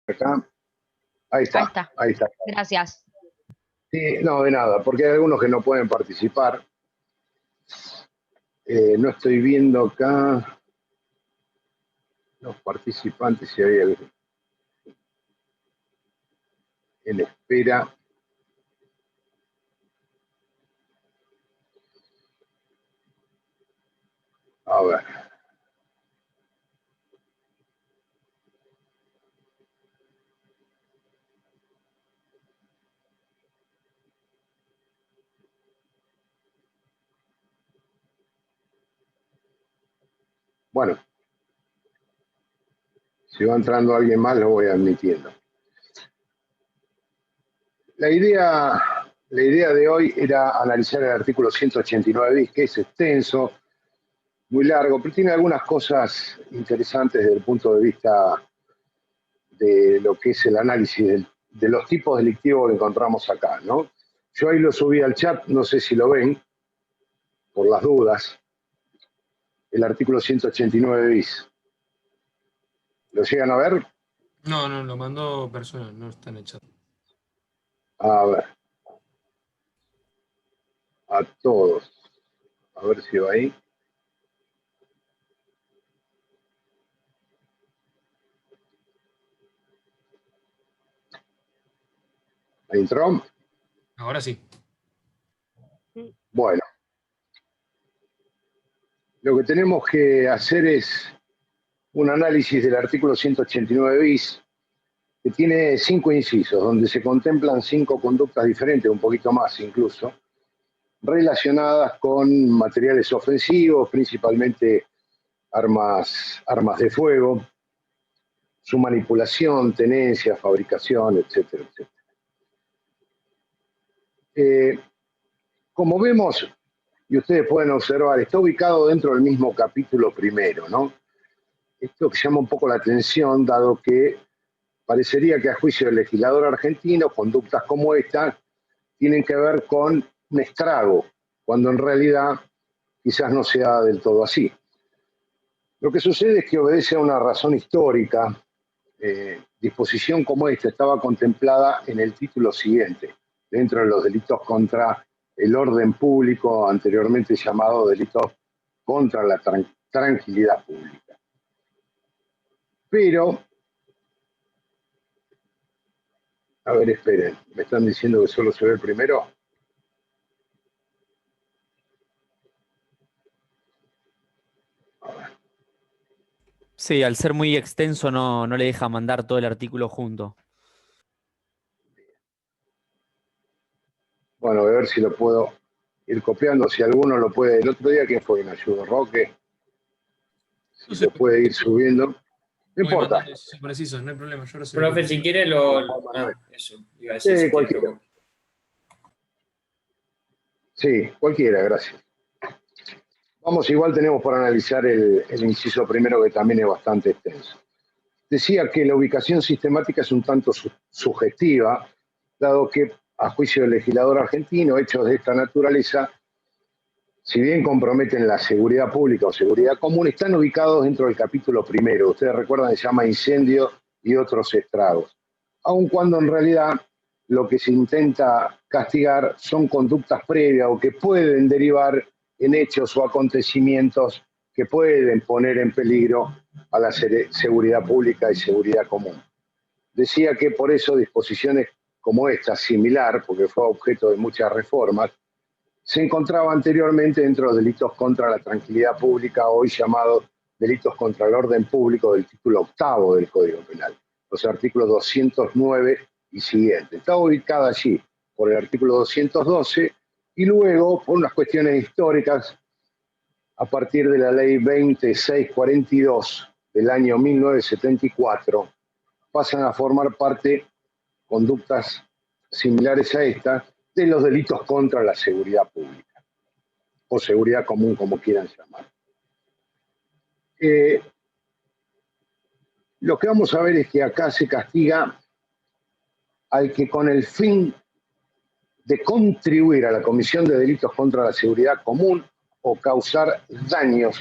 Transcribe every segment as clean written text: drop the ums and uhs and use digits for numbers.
Acá. Ahí Ahí está, está. ahí está. Gracias. Sí, no, de nada, porque hay algunos que no pueden participar. No estoy viendo acá los participantes, si hay alguien en espera. A ver. Bueno, si va entrando alguien más, lo voy admitiendo. La idea de hoy era analizar el artículo 189 bis, que es extenso, muy largo, pero tiene algunas cosas interesantes desde el punto de vista de lo que es el análisis de los tipos delictivos que encontramos acá, ¿no? Yo ahí lo subí al chat, no sé si lo ven, por las dudas, el artículo 189 bis. ¿Lo llegan a ver? No, lo mandó personal, no está en el chat. A ver. A todos. A ver si va ahí. ¿Ahí entró? Ahora sí. Bueno. Lo que tenemos que hacer es un análisis del artículo 189 bis, que tiene 5 incisos, donde se contemplan 5 conductas diferentes, un poquito más incluso, relacionadas con materiales ofensivos, principalmente armas de fuego, su manipulación, tenencia, fabricación, etcétera, etcétera. Como vemos, y ustedes pueden observar, está ubicado dentro del mismo capítulo primero, ¿no? Esto que llama un poco la atención, dado que parecería que a juicio del legislador argentino, conductas como esta tienen que ver con un estrago, cuando en realidad quizás no sea del todo así. Lo que sucede es que obedece a una razón histórica. Disposición como esta estaba contemplada en el título siguiente, dentro de los delitos contra el orden público, anteriormente llamado delitos contra la tranquilidad pública. Pero, a ver, esperen, me están diciendo que solo se ve el primero. Sí, al ser muy extenso no le deja mandar todo el artículo junto. Bueno, voy a ver si lo puedo ir copiando, si alguno lo puede. El otro día, ¿quién fue? ¿Me ayudó Roque? Si No sé. lo puede ir subiendo. No importa. Preciso, no hay problema. Yo lo sé. Profe, si quiere eso, iba a decir, Sí, si cualquiera. quiere, Sí, cualquiera, gracias. Vamos, igual tenemos por analizar el inciso primero, que también es bastante extenso. Decía que la ubicación sistemática es un tanto sugestiva, dado que, a juicio del legislador argentino, hechos de esta naturaleza, si bien comprometen la seguridad pública o seguridad común, están ubicados dentro del capítulo primero. Ustedes recuerdan, se llama incendio y otros estragos. Aun cuando en realidad lo que se intenta castigar son conductas previas o que pueden derivar en hechos o acontecimientos que pueden poner en peligro a la seguridad pública y seguridad común. Decía que por eso disposiciones como esta, similar, porque fue objeto de muchas reformas, se encontraba anteriormente dentro de los delitos contra la tranquilidad pública, hoy llamados delitos contra el orden público del título octavo del Código Penal, los artículos 209 y siguientes. Está ubicada allí por el artículo 212 y luego, por unas cuestiones históricas, a partir de la ley 2642 del año 1974, pasan a formar parte conductas similares a estas de los delitos contra la seguridad pública o seguridad común, como quieran llamar. Lo que vamos a ver es que acá se castiga al que, con el fin de contribuir a la comisión de delitos contra la seguridad común o causar daños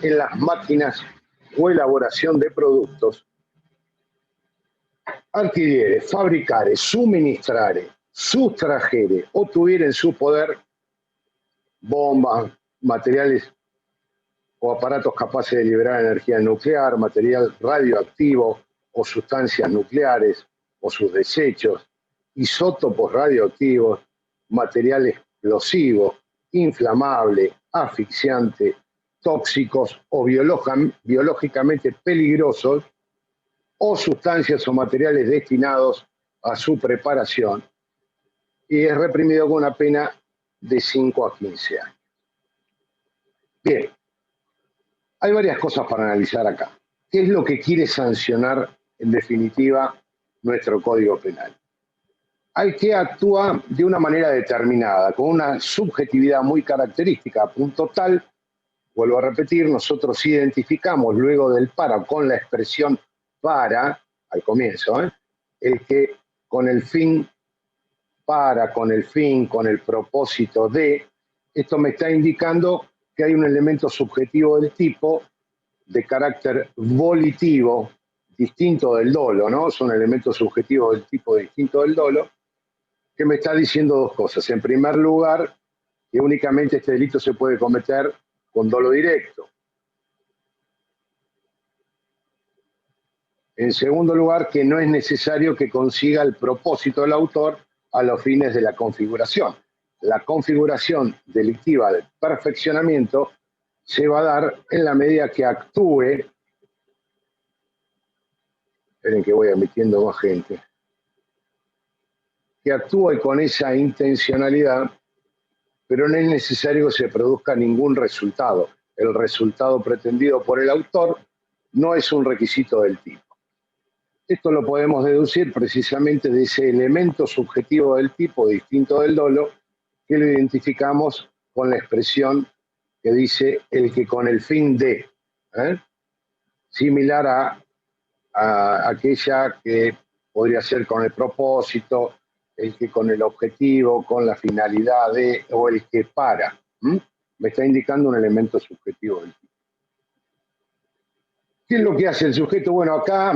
en las máquinas o elaboración de productos, adquiriere, fabricare, suministrare, sustrajere o tuviera en su poder bombas, materiales o aparatos capaces de liberar energía nuclear, material radioactivo o sustancias nucleares o sus desechos, isótopos radioactivos, material explosivo, inflamable, asfixiante, tóxicos o biológicamente peligrosos, o sustancias o materiales destinados a su preparación, y es reprimido con una pena de 5 a 15 años. Bien, hay varias cosas para analizar acá. ¿Qué es lo que quiere sancionar, en definitiva, nuestro Código Penal? Hay que actuar de una manera determinada, con una subjetividad muy característica, a punto tal, vuelvo a repetir, nosotros identificamos luego del para con la expresión para, al comienzo, el que con el fin para, con el fin, con el propósito de, esto me está indicando que hay un elemento subjetivo del tipo de carácter volitivo, distinto del dolo, ¿no? Es un elemento subjetivo del tipo distinto del dolo, que me está diciendo dos cosas. En primer lugar, que únicamente este delito se puede cometer con dolo directo. En segundo lugar, que no es necesario que consiga el propósito del autor a los fines de la configuración. La configuración delictiva del perfeccionamiento se va a dar en la medida que actúe. Esperen que voy admitiendo más gente. Que actúe con esa intencionalidad, pero no es necesario que se produzca ningún resultado. El resultado pretendido por el autor no es un requisito del tipo. Esto lo podemos deducir precisamente de ese elemento subjetivo del tipo distinto del dolo, que lo identificamos con la expresión que dice el que con el fin de, similar a aquella que podría ser con el propósito, el que con el objetivo, con la finalidad de, o el que para. Me está indicando un elemento subjetivo del tipo. ¿Qué es lo que hace el sujeto? Bueno, acá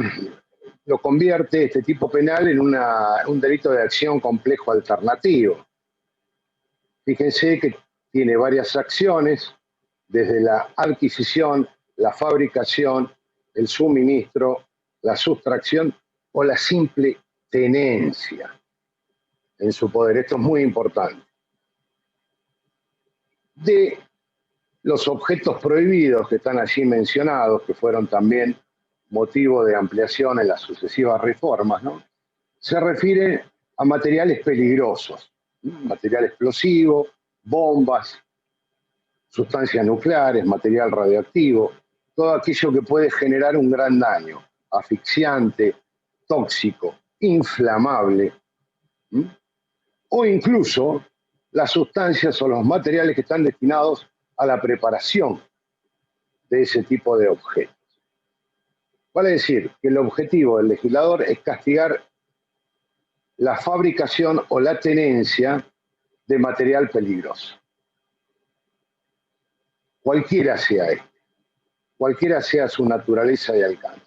lo convierte este tipo penal en un delito de acción complejo alternativo. Fíjense que tiene varias acciones, desde la adquisición, la fabricación, el suministro, la sustracción o la simple tenencia en su poder. Esto es muy importante. De los objetos prohibidos que están allí mencionados, que fueron también motivo de ampliación en las sucesivas reformas, ¿no? Se refiere a materiales peligrosos, material explosivo, bombas, sustancias nucleares, material radioactivo, todo aquello que puede generar un gran daño, asfixiante, tóxico, inflamable, o incluso las sustancias o los materiales que están destinados a la preparación de ese tipo de objetos. Vale decir que el objetivo del legislador es castigar la fabricación o la tenencia de material peligroso. Cualquiera sea este, cualquiera sea su naturaleza y alcance.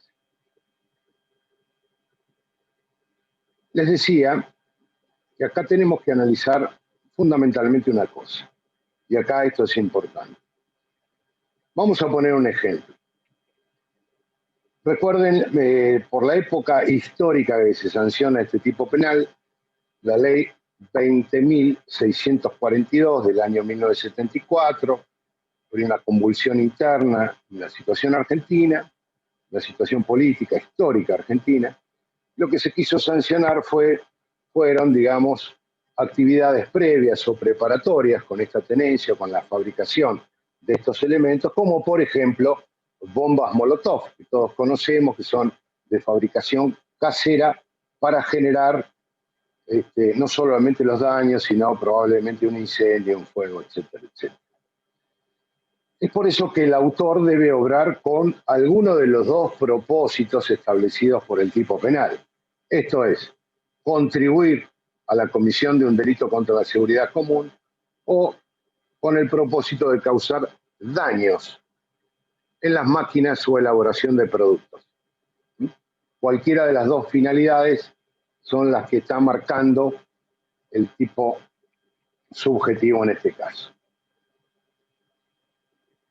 Les decía que acá tenemos que analizar fundamentalmente una cosa, y acá esto es importante. Vamos a poner un ejemplo. Recuerden, por la época histórica que se sanciona este tipo penal, la ley 20.642 del año 1974, por una convulsión interna en la situación argentina, la situación política histórica argentina, lo que se quiso sancionar fueron, digamos, actividades previas o preparatorias con esta tenencia, con la fabricación de estos elementos, como por ejemplo bombas Molotov, que todos conocemos, que son de fabricación casera para generar no solamente los daños, sino probablemente un incendio, un fuego, etcétera, etcétera. Es por eso que el autor debe obrar con alguno de los dos propósitos establecidos por el tipo penal. Esto es, contribuir a la comisión de un delito contra la seguridad común o con el propósito de causar daños en las máquinas o elaboración de productos. cualquiera de las dos finalidades son las que está marcando el tipo subjetivo en este caso.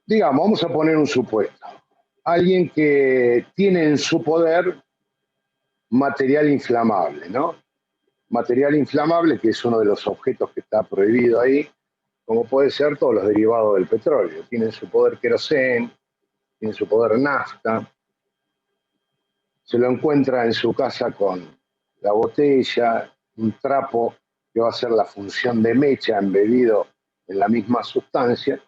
Digamos, vamos a poner un supuesto. Alguien que tiene en su poder material inflamable, ¿no? Material inflamable, que es uno de los objetos que está prohibido ahí, como puede ser todos los derivados del petróleo. Tiene en su poder queroseno, tiene en su poder nafta. Se lo encuentra en su casa con la botella, un trapo que va a hacer la función de mecha embebido en la misma sustancia.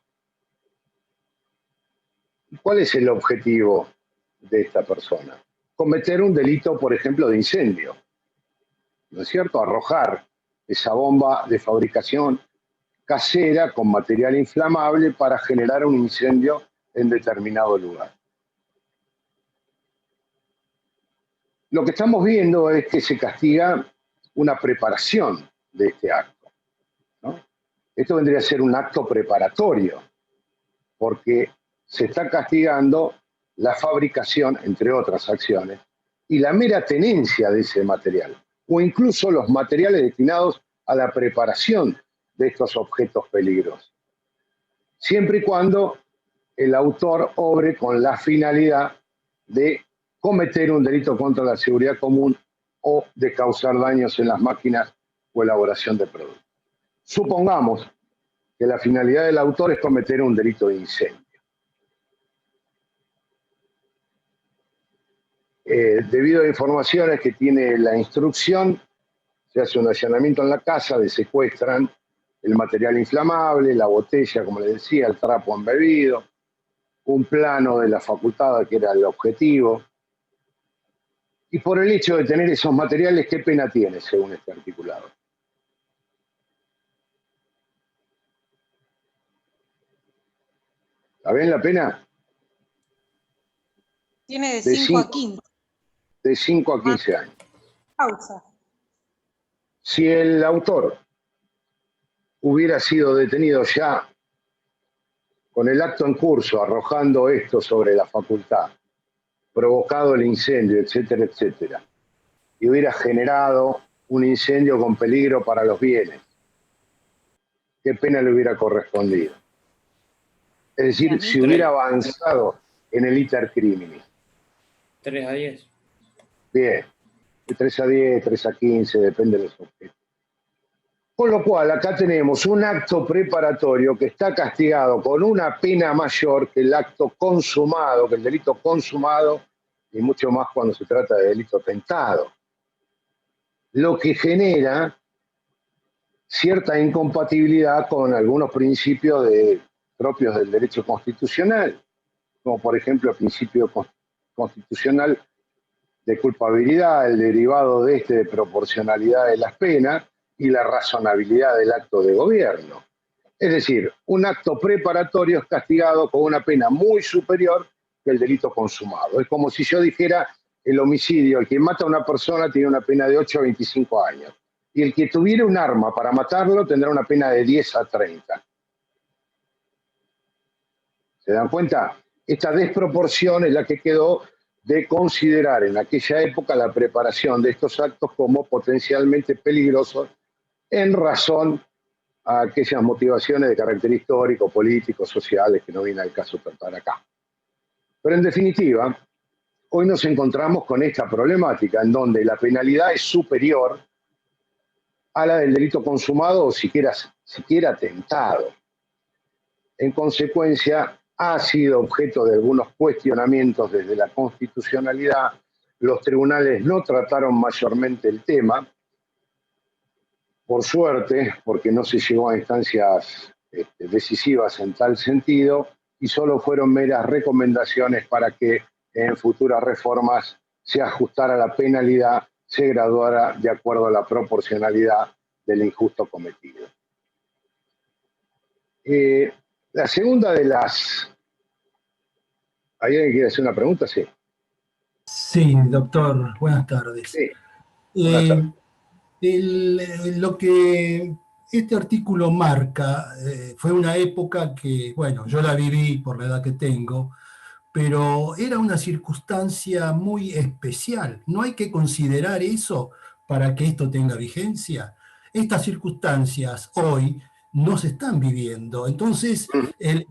¿Cuál es el objetivo de esta persona? Cometer un delito, por ejemplo, de incendio, ¿no es cierto? Arrojar esa bomba de fabricación casera con material inflamable para generar un incendio en determinado lugar. Lo que estamos viendo es que se castiga una preparación de este acto, ¿no? Esto vendría a ser un acto preparatorio, porque se está castigando la fabricación, entre otras acciones, y la mera tenencia de ese material, o incluso los materiales destinados a la preparación de estos objetos peligrosos, siempre y cuando el autor obre con la finalidad de cometer un delito contra la seguridad común o de causar daños en las máquinas o elaboración de productos. Supongamos que la finalidad del autor es cometer un delito de incendio. Debido a informaciones que tiene la instrucción, se hace un allanamiento en la casa, secuestran el material inflamable, la botella, como les decía, el trapo embebido, un plano de la facultad que era el objetivo. Y por el hecho de tener esos materiales, ¿qué pena tiene según este articulado? ¿Está bien la pena? Tiene de 5 a 15. De 5 a 15 años. Pausa. Si el autor hubiera sido detenido ya con el acto en curso, arrojando esto sobre la facultad, provocado el incendio, etcétera, etcétera, y hubiera generado un incendio con peligro para los bienes, ¿qué pena le hubiera correspondido? Es decir, si hubiera avanzado en el iter criminis. 3 a 10. Bien, de 3 a 10, 3 a 15, depende de los objetos. Con lo cual, acá tenemos un acto preparatorio que está castigado con una pena mayor que el acto consumado, que el delito consumado, y mucho más cuando se trata de delito tentado. Lo que genera cierta incompatibilidad con algunos principios propios del derecho constitucional, como por ejemplo el principio constitucional de culpabilidad, el derivado de este de proporcionalidad de las penas y la razonabilidad del acto de gobierno. Es decir, un acto preparatorio es castigado con una pena muy superior que el delito consumado. Es como si yo dijera el homicidio, el que mata a una persona tiene una pena de 8 a 25 años. Y el que tuviera un arma para matarlo tendrá una pena de 10 a 30. ¿Se dan cuenta? Esta desproporción es la que quedó de considerar en aquella época la preparación de estos actos como potencialmente peligrosos en razón a aquellas motivaciones de carácter histórico, político, sociales, que no viene al caso tratar acá. Pero en definitiva, hoy nos encontramos con esta problemática en donde la penalidad es superior a la del delito consumado o siquiera tentado. En consecuencia, ha sido objeto de algunos cuestionamientos desde la constitucionalidad. Los tribunales no trataron mayormente el tema, por suerte, porque no se llegó a instancias decisivas en tal sentido, y solo fueron meras recomendaciones para que en futuras reformas se ajustara la penalidad, se graduara de acuerdo a la proporcionalidad del injusto cometido. La segunda de las... ¿Hay alguien que quiere hacer una pregunta? Sí. Sí, doctor, buenas tardes. Sí, buenas tardes. Lo que este artículo marca fue una época que, bueno, yo la viví por la edad que tengo, pero era una circunstancia muy especial. No hay que considerar eso para que esto tenga vigencia. Estas circunstancias hoy no se están viviendo. Entonces, el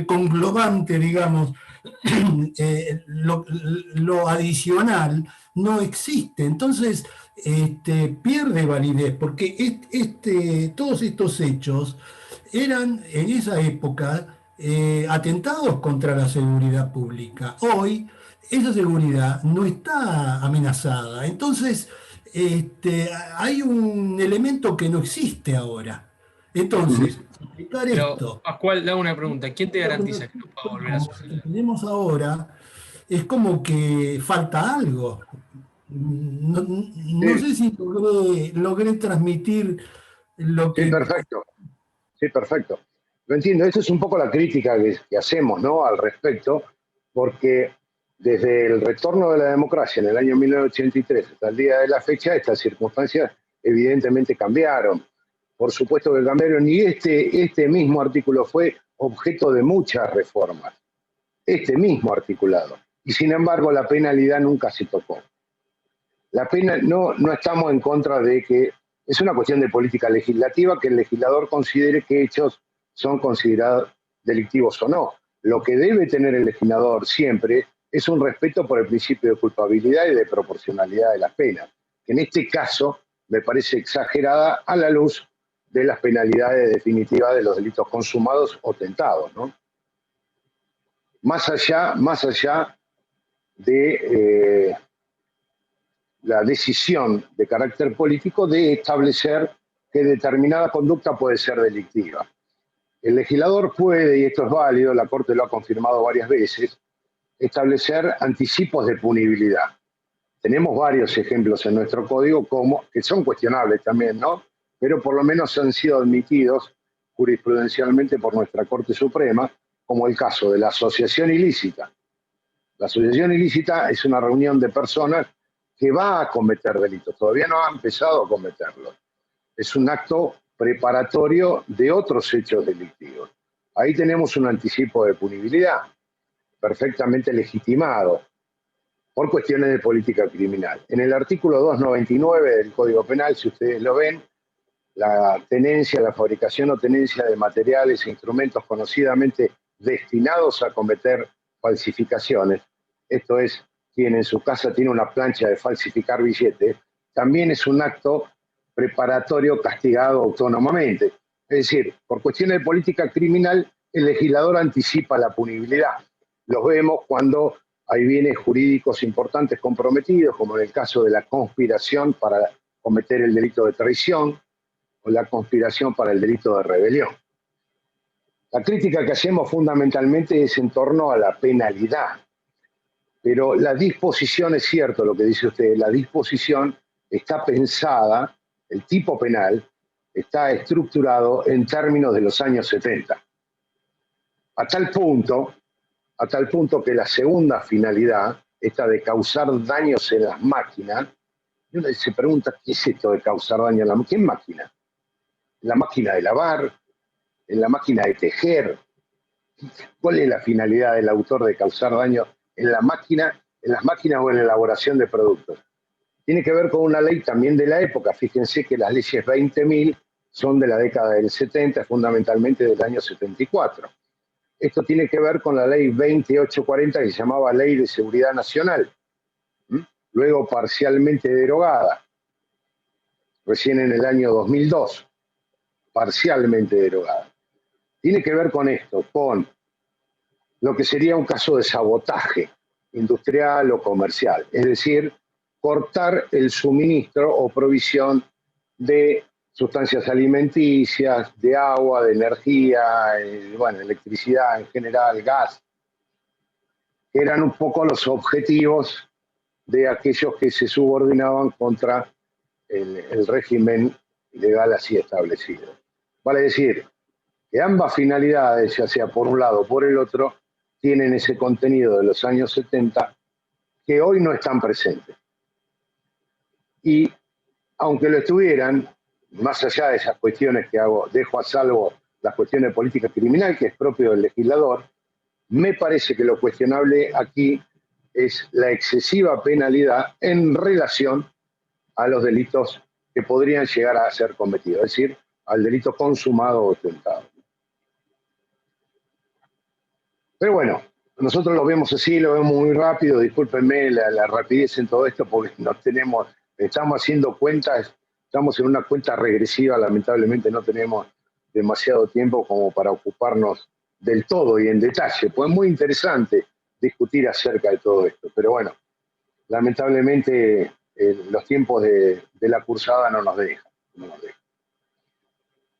conglobante, digamos, lo adicional no existe. Entonces, pierde validez, porque todos estos hechos eran en esa época atentados contra la seguridad pública. Hoy esa seguridad no está amenazada. Entonces, hay un elemento que no existe ahora. Entonces, explicar Pero, esto. Pascual, le hago una pregunta. ¿Quién te Lo garantiza que no pueda volver a que suceder? tenemos ahora es como que falta algo. No Sí, sé si logré transmitir lo sí, que... perfecto. Sí, perfecto. Lo entiendo. Esa es un poco la crítica que hacemos, ¿no?, al respecto, porque desde el retorno de la democracia en el año 1983 hasta el día de la fecha, estas circunstancias evidentemente cambiaron. Por supuesto que cambiaron, y este mismo artículo fue objeto de muchas reformas, este mismo articulado. Y sin embargo, la penalidad nunca se tocó. La pena, no estamos en contra de que, es una cuestión de política legislativa, que el legislador considere que hechos son considerados delictivos o no. Lo que debe tener el legislador siempre es un respeto por el principio de culpabilidad y de proporcionalidad de las penas, que en este caso me parece exagerada a la luz de las penalidades definitivas de los delitos consumados o tentados, ¿no? Más allá de la decisión de carácter político de establecer que determinada conducta puede ser delictiva. El legislador puede, y esto es válido, la Corte lo ha confirmado varias veces, establecer anticipos de punibilidad. Tenemos varios ejemplos en nuestro código que son cuestionables también, ¿no? Pero por lo menos han sido admitidos jurisprudencialmente por nuestra Corte Suprema, como el caso de la asociación ilícita. La asociación ilícita es una reunión de personas que va a cometer delitos, todavía no ha empezado a cometerlos. Es un acto preparatorio de otros hechos delictivos. Ahí tenemos un anticipo de punibilidad, perfectamente legitimado, por cuestiones de política criminal. En el artículo 299 del Código Penal, si ustedes lo ven, la tenencia, la fabricación o tenencia de materiales e instrumentos conocidamente destinados a cometer falsificaciones, esto es, quien en su casa tiene una plancha de falsificar billetes, también es un acto preparatorio castigado autónomamente. Es decir, por cuestiones de política criminal, el legislador anticipa la punibilidad. Los vemos cuando hay bienes jurídicos importantes comprometidos, como en el caso de la conspiración para cometer el delito de traición o la conspiración para el delito de rebelión. La crítica que hacemos fundamentalmente es en torno a la penalidad. Pero la disposición, es cierto lo que dice usted, la disposición está pensada, el tipo penal está estructurado en términos de los años 70. A tal punto que la segunda finalidad, esta de causar daños en las máquinas, y uno se pregunta, ¿qué es esto de causar daño en la máquina? ¿Qué máquina? ¿En la máquina de lavar? ¿En la máquina de tejer? ¿Cuál es la finalidad del autor de causar daño en las máquinas o en la elaboración de productos? Tiene que ver con una ley también de la época. Fíjense que las leyes 20.000 son de la década del 70, fundamentalmente del año 74. Esto tiene que ver con la ley 2840, que se llamaba Ley de Seguridad Nacional, luego parcialmente derogada, recién en el año 2002, parcialmente derogada. Tiene que ver con esto, con lo que sería un caso de sabotaje industrial o comercial, es decir, cortar el suministro o provisión de sustancias alimenticias, de agua, de energía, electricidad en general, gas, que eran un poco los objetivos de aquellos que se subordinaban contra el régimen legal así establecido. Vale decir que ambas finalidades, ya sea por un lado o por el otro, tienen ese contenido de los años 70 que hoy no están presentes. Y aunque lo estuvieran, más allá de esas cuestiones que dejo a salvo las cuestiones de política criminal, que es propio del legislador. Me parece que lo cuestionable aquí es la excesiva penalidad en relación a los delitos que podrían llegar a ser cometidos, es decir, al delito consumado o ostentado. Pero bueno, nosotros lo vemos así, lo vemos muy rápido, discúlpenme la rapidez en todo esto, porque no tenemos, estamos haciendo cuentas, estamos en una cuenta regresiva, lamentablemente no tenemos demasiado tiempo como para ocuparnos del todo y en detalle, pues es muy interesante discutir acerca de todo esto, pero bueno, lamentablemente los tiempos de la cursada no nos dejan.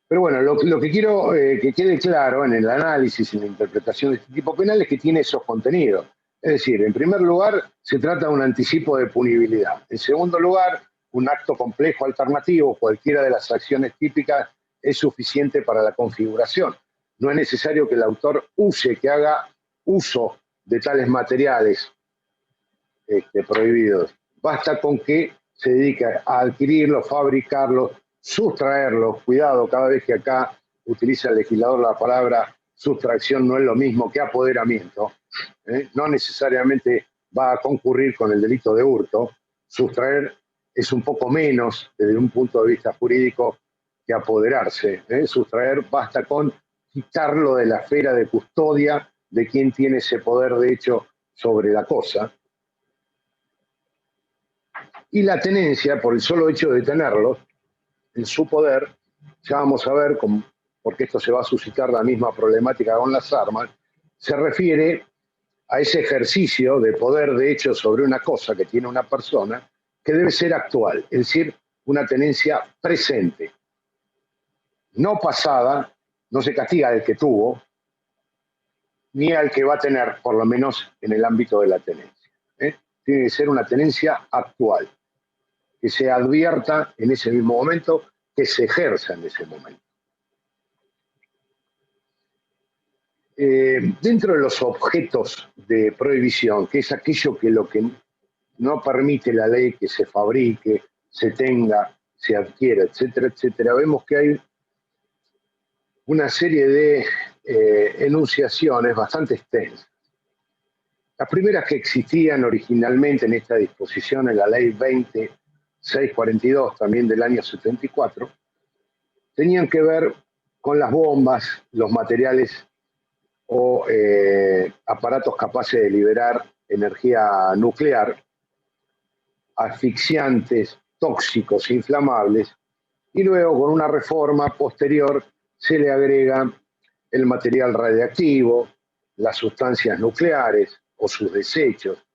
Pero bueno, lo que quiero que quede claro en el análisis y la interpretación de este tipo penal es que tiene esos contenidos. Es decir, en primer lugar, se trata de un anticipo de punibilidad. En segundo lugar, un acto complejo alternativo, cualquiera de las acciones típicas, es suficiente para la configuración. No es necesario que el autor que haga uso de tales materiales prohibidos. Basta con que se dedique a adquirirlos, fabricarlos, sustraerlos. Cuidado, cada vez que acá utiliza el legislador la palabra sustracción, no es lo mismo que apoderamiento. No necesariamente va a concurrir con el delito de hurto. Sustraer es un poco menos desde un punto de vista jurídico que apoderarse. Sustraer basta con quitarlo de la esfera de custodia de quien tiene ese poder de hecho sobre la cosa. Y la tenencia, por el solo hecho de tenerlos en su poder, ya vamos a ver, porque esto se va a suscitar la misma problemática con las armas, se refiere a ese ejercicio de poder de hecho sobre una cosa que tiene una persona que debe ser actual, es decir, una tenencia presente, no pasada. No se castiga al que tuvo, ni al que va a tener, por lo menos en el ámbito de la tenencia. Tiene que ser una tenencia actual, que se advierta en ese mismo momento, que se ejerza en ese momento. Dentro de los objetos de prohibición, que es aquello que lo que no permite la ley que se fabrique, se tenga, se adquiera, etcétera, etcétera, vemos que hay una serie de enunciaciones bastante extensas. Las primeras que existían originalmente en esta disposición, en la ley 20642, también del año 74, tenían que ver con las bombas, los materiales o aparatos capaces de liberar energía nuclear, asfixiantes, tóxicos, inflamables, y luego con una reforma posterior se le agrega el material radiactivo, las sustancias nucleares o sus desechos,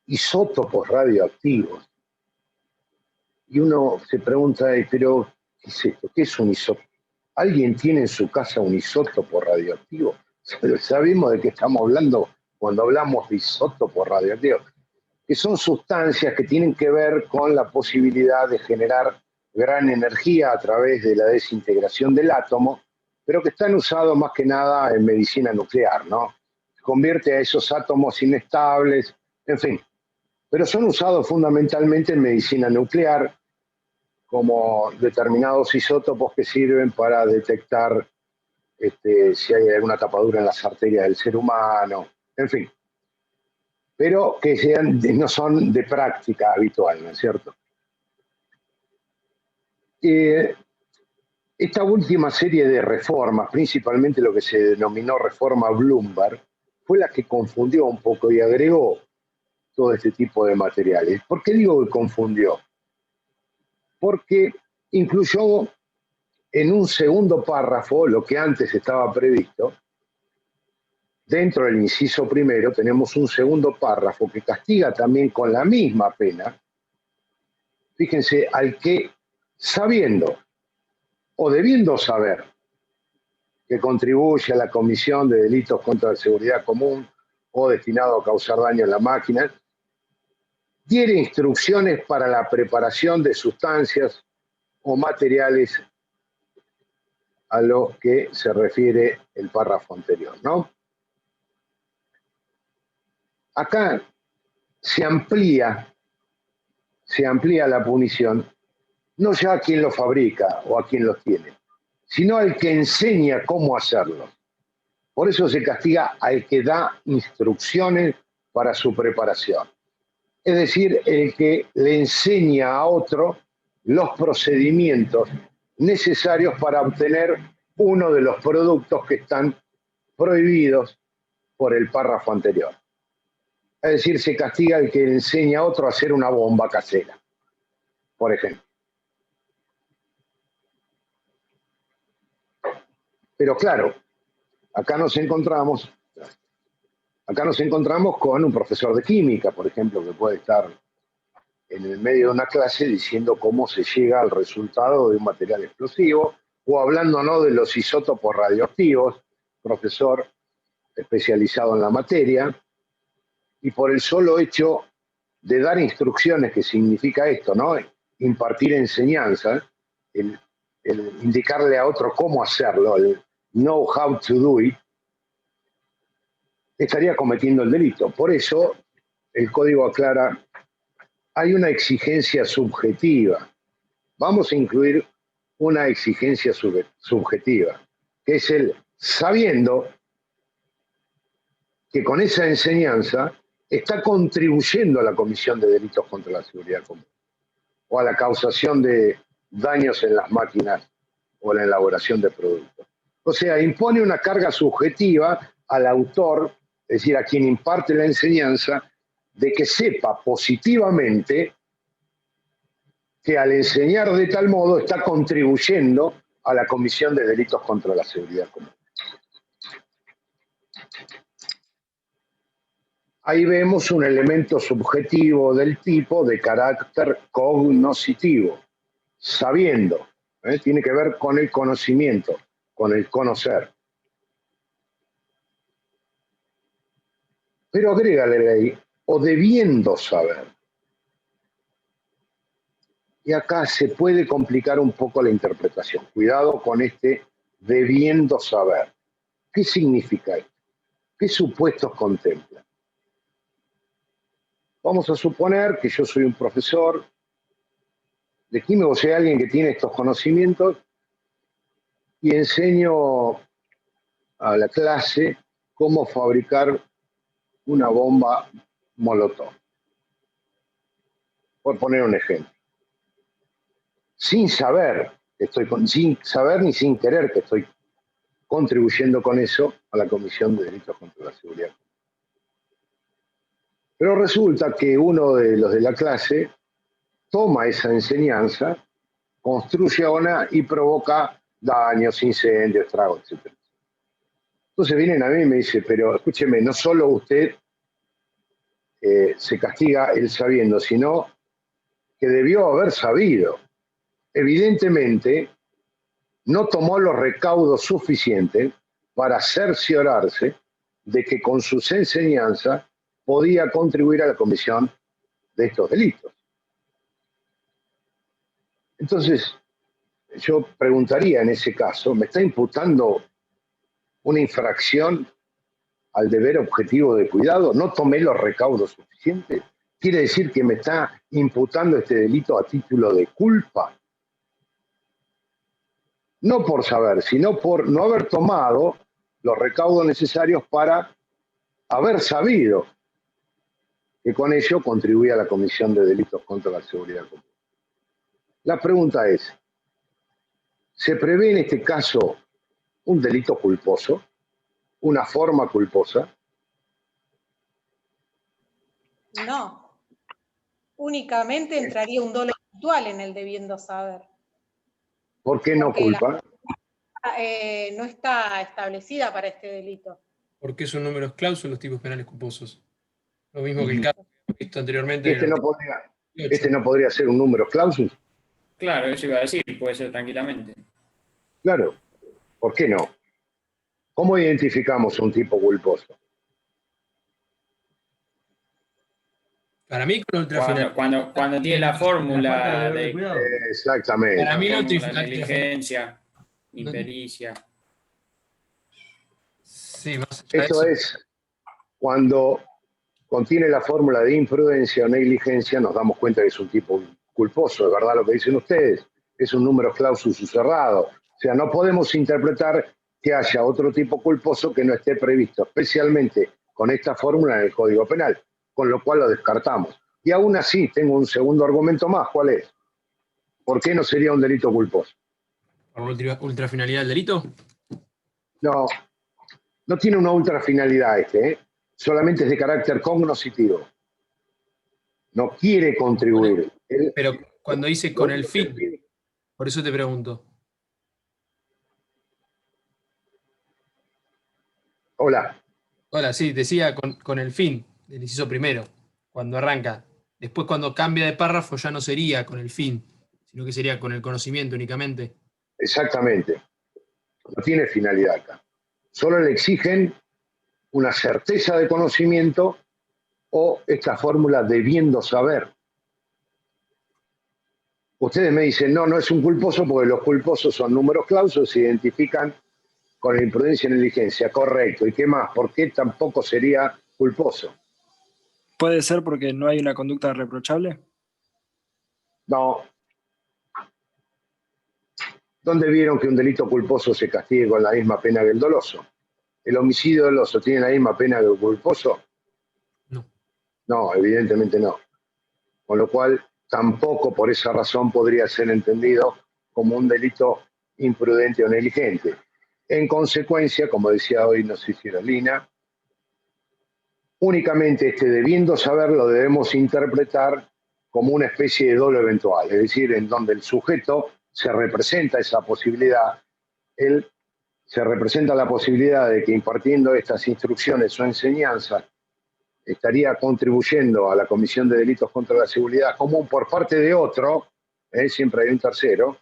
isótopos radioactivos. Y uno se pregunta, pero ¿qué es esto? ¿Qué es un isótopo? ¿Alguien tiene en su casa un isótopo radioactivo? ¿Sabemos de qué estamos hablando cuando hablamos de isótopos radioactivos? Que son sustancias que tienen que ver con la posibilidad de generar gran energía a través de la desintegración del átomo, pero que están usados más que nada en medicina nuclear, ¿no? Convierte a esos átomos inestables, en fin. Pero son usados fundamentalmente en medicina nuclear como determinados isótopos que sirven para detectar si hay alguna tapadura en las arterias del ser humano, en fin. Pero que no son de práctica habitual, ¿no es cierto? Esta última serie de reformas, principalmente lo que se denominó reforma Bloomberg, fue la que confundió un poco y agregó todo este tipo de materiales. ¿Por qué digo que confundió? Porque incluyó en un segundo párrafo lo que antes estaba previsto. Dentro del inciso primero tenemos un segundo párrafo que castiga también con la misma pena, fíjense, al que sabiendo o debiendo saber que contribuye a la comisión de delitos contra la seguridad común o destinado a causar daño en la máquina, diere instrucciones para la preparación de sustancias o materiales a los que se refiere el párrafo anterior, ¿no? Acá se amplía la punición, no ya a quien lo fabrica o a quien los tiene, sino al que enseña cómo hacerlo. Por eso se castiga al que da instrucciones para su preparación. Es decir, el que le enseña a otro los procedimientos necesarios para obtener uno de los productos que están prohibidos por el párrafo anterior. Es decir, se castiga al que le enseña a otro a hacer una bomba casera, por ejemplo. Pero claro, acá nos encontramos con un profesor de química, por ejemplo, que puede estar en el medio de una clase diciendo cómo se llega al resultado de un material explosivo, o hablándonos de los isótopos radioactivos, profesor especializado en la materia, y por el solo hecho de dar instrucciones, que significa esto, ¿no? Impartir enseñanza, el indicarle a otro cómo hacerlo, el know how to do it, estaría cometiendo el delito. Por eso el código aclara, hay una exigencia subjetiva. Vamos a incluir una exigencia subjetiva, que es el sabiendo que con esa enseñanza está contribuyendo a la comisión de delitos contra la seguridad común o a la causación de daños en las máquinas o la elaboración de productos. O sea, impone una carga subjetiva al autor, es decir, a quien imparte la enseñanza, de que sepa positivamente que al enseñar de tal modo está contribuyendo a la comisión de delitos contra la seguridad común. Ahí vemos un elemento subjetivo del tipo de carácter cognoscitivo, sabiendo, tiene que ver con el conocimiento, con el conocer. Pero agrega la ley, o debiendo saber. Y acá se puede complicar un poco la interpretación. Cuidado con este debiendo saber. ¿Qué significa esto? ¿Qué supuestos contempla? Vamos a suponer que yo soy un profesor de química, o sea, alguien que tiene estos conocimientos, y enseño a la clase cómo fabricar una bomba Molotov. Por poner un ejemplo. Sin saber ni sin querer que estoy contribuyendo con eso a la comisión de delitos contra la seguridad. Pero resulta que uno de los de la clase toma esa enseñanza, construye una y provoca daños, incendios, estragos, etc. Entonces vienen a mí y me dicen, pero escúcheme, no solo usted se castiga el sabiendo, sino que debió haber sabido. Evidentemente, no tomó los recaudos suficientes para cerciorarse de que con sus enseñanzas podía contribuir a la comisión de estos delitos. Entonces, yo preguntaría en ese caso, ¿me está imputando una infracción al deber objetivo de cuidado? ¿No tomé los recaudos suficientes? ¿Quiere decir que me está imputando este delito a título de culpa? No por saber, sino por no haber tomado los recaudos necesarios para haber sabido que con ello contribuía a la comisión de delitos contra la seguridad común. La pregunta es, ¿se prevé en este caso un delito culposo, una forma culposa? No. Únicamente entraría un dolo habitual en el debiendo saber. ¿Por qué no Porque culpa? No está establecida para este delito. Porque son números clausos los tipos penales culposos. Lo mismo que el caso que hemos visto anteriormente. Este no podría ser un número clausus. Claro, eso iba a decir, puede ser tranquilamente. Claro, ¿por qué no? ¿Cómo identificamos un tipo culposo? Para mí, con ultrafinal. Cuando tiene la fórmula de Exactamente. Para mí, la negligencia, impericia. Sí, más allá de Eso es cuando contiene la fórmula de imprudencia o negligencia, nos damos cuenta que es un tipo culposo. Es verdad lo que dicen ustedes, es un número clausus cerrado. sea, no podemos interpretar que haya otro tipo culposo que no esté previsto, especialmente con esta fórmula en el Código Penal, con lo cual lo descartamos. Y aún así tengo un segundo argumento más, ¿cuál es? ¿Por qué no sería un delito culposo? ¿Por la ultrafinalidad del delito? No, no tiene una ultrafinalidad solamente es de carácter cognoscitivo. No quiere contribuir. Pero cuando dice con el fin, por eso te pregunto. Hola. Hola, sí, decía con el fin, del inciso primero, cuando arranca. Después cuando cambia de párrafo ya no sería con el fin, sino que sería con el conocimiento únicamente. Exactamente. No tiene finalidad acá. Solo le exigen una certeza de conocimiento o esta fórmula debiendo saber. Ustedes me dicen, no, no es un culposo porque los culposos son números clausos, se identifican con la imprudencia y negligencia. Correcto. ¿Y qué más? ¿Por qué tampoco sería culposo? ¿Puede ser porque no hay una conducta reprochable? No. ¿Dónde vieron que un delito culposo se castigue con la misma pena que el doloso? ¿El homicidio doloso tiene la misma pena que el culposo? No. No, evidentemente no. Con lo cual, tampoco por esa razón podría ser entendido como un delito imprudente o negligente. En consecuencia, como decía hoy, no sé si era Lina, únicamente este debiendo saber lo debemos interpretar como una especie de dolo eventual, es decir, en donde el sujeto se representa esa posibilidad, se representa la posibilidad de que impartiendo estas instrucciones o enseñanzas estaría contribuyendo a la comisión de delitos contra la seguridad común por parte de otro, siempre hay un tercero,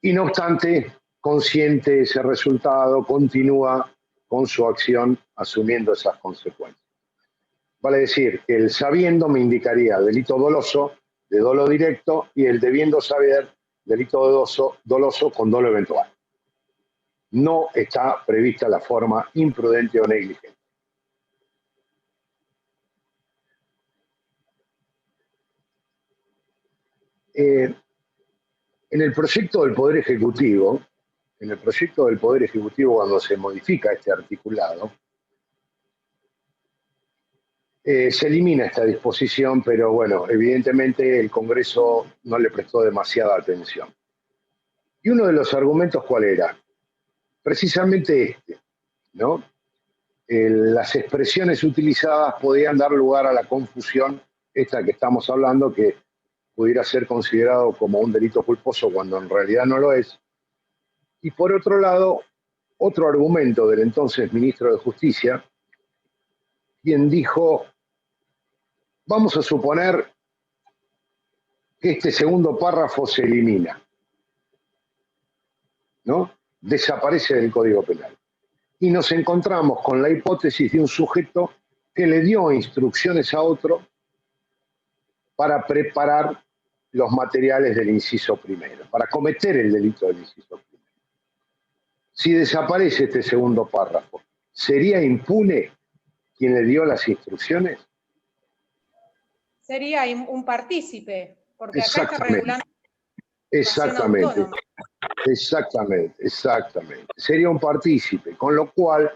y no obstante, consciente de ese resultado, continúa con su acción asumiendo esas consecuencias. Vale decir que el sabiendo me indicaría delito doloso, de dolo directo, y el debiendo saber, delito doloso con dolo eventual. No está prevista la forma imprudente o negligente. En el proyecto del Poder Ejecutivo, cuando se modifica este articulado, se elimina esta disposición, pero bueno, evidentemente el Congreso no le prestó demasiada atención. Y uno de los argumentos, ¿cuál era? Precisamente este, ¿no? Las expresiones utilizadas podían dar lugar a la confusión, esta que estamos hablando, que pudiera ser considerado como un delito culposo cuando en realidad no lo es. Y por otro lado, otro argumento del entonces ministro de Justicia, quien dijo, vamos a suponer que este segundo párrafo se elimina, ¿no? Desaparece del Código Penal. Y nos encontramos con la hipótesis de un sujeto que le dio instrucciones a otro para preparar los materiales del inciso primero, para cometer el delito del inciso primero. Si desaparece este segundo párrafo, ¿sería impune quien le dio las instrucciones? Sería un partícipe, porque acá está Exactamente. regulando. Exactamente. Exactamente. Sería un partícipe, con lo cual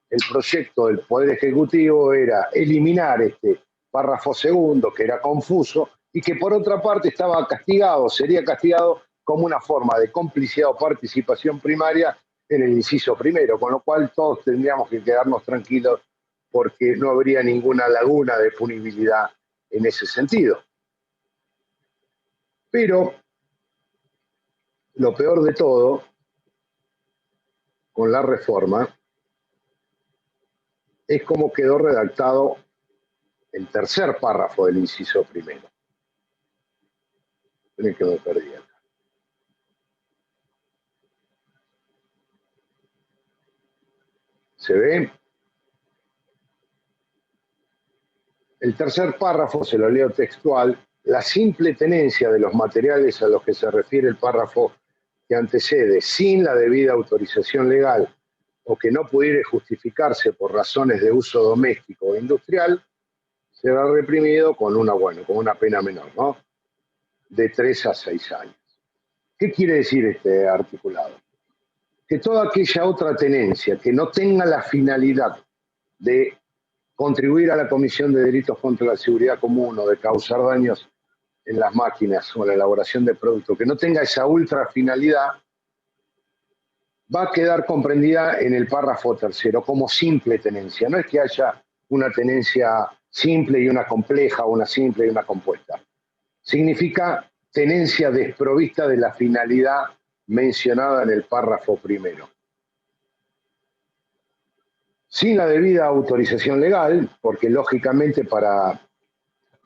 el proyecto del Poder Ejecutivo era eliminar este párrafo segundo, que era confuso, y que por otra parte estaba castigado, sería castigado como una forma de complicidad o participación primaria en el inciso primero, con lo cual todos tendríamos que quedarnos tranquilos porque no habría ninguna laguna de punibilidad en ese sentido. Pero lo peor de todo, con la reforma, es cómo quedó redactado el tercer párrafo del inciso primero. Esperen que me perdí acá. ¿Se ve? El tercer párrafo, se lo leo textual, la simple tenencia de los materiales a los que se refiere el párrafo que antecede sin la debida autorización legal o que no pudiere justificarse por razones de uso doméstico o industrial, será reprimido con una pena menor, ¿no? De 3 a 6 años. ¿Qué quiere decir este articulado? Que toda aquella otra tenencia que no tenga la finalidad de contribuir a la comisión de delitos contra la seguridad común o de causar daños en las máquinas o en la elaboración de productos, que no tenga esa ultra finalidad, va a quedar comprendida en el párrafo tercero como simple tenencia. No es que haya una tenencia simple y una compleja, o una simple y una compuesta. Significa tenencia desprovista de la finalidad mencionada en el párrafo primero. Sin la debida autorización legal, porque lógicamente para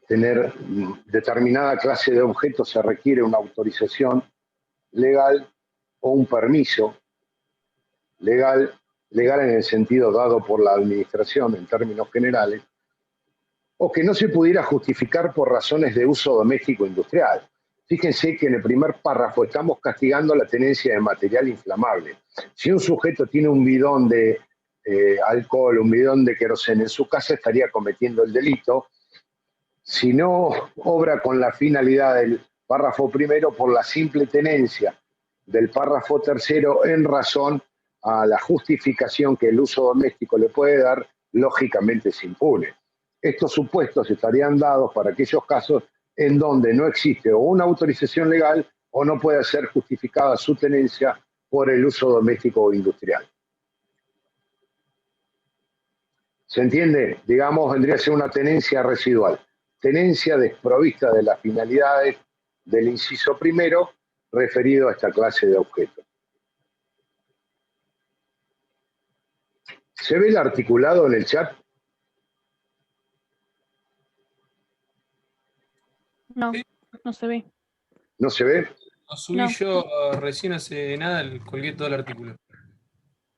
tener determinada clase de objetos se requiere una autorización legal o un permiso legal en el sentido dado por la administración en términos generales, o que no se pudiera justificar por razones de uso doméstico industrial. Fíjense que en el primer párrafo estamos castigando la tenencia de material inflamable. Si un sujeto tiene un bidón de alcohol, un bidón de queroseno en su casa, estaría cometiendo el delito. Si no obra con la finalidad del párrafo primero, por la simple tenencia del párrafo tercero en razón a la justificación que el uso doméstico le puede dar, lógicamente es impune. Estos supuestos estarían dados para aquellos casos en donde no existe o una autorización legal o no puede ser justificada su tenencia por el uso doméstico o industrial. ¿Se entiende? Digamos, vendría a ser una tenencia residual. Tenencia desprovista de las finalidades del inciso primero referido a esta clase de objetos. ¿Se ve el articulado en el chat? No, no se ve. ¿No se ve? Lo subí No. yo recién hace nada, colgué todo el artículo.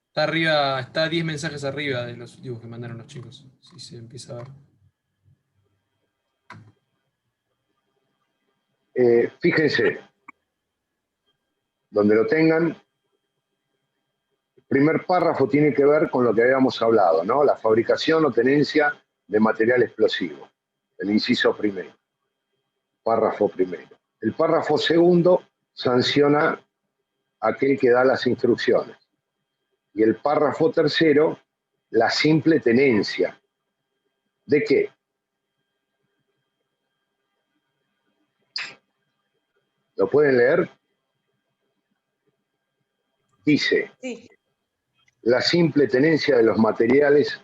Está arriba, está 10 mensajes arriba de los últimos que mandaron los chicos. Si se empieza a ver. Fíjense, donde lo tengan, el primer párrafo tiene que ver con lo que habíamos hablado, ¿no? La fabricación o tenencia de material explosivo, el inciso primero, párrafo primero. El párrafo segundo sanciona aquel que da las instrucciones. Y el párrafo tercero, la simple tenencia. ¿De qué? ¿Lo pueden leer? Dice, Sí. la simple tenencia de los materiales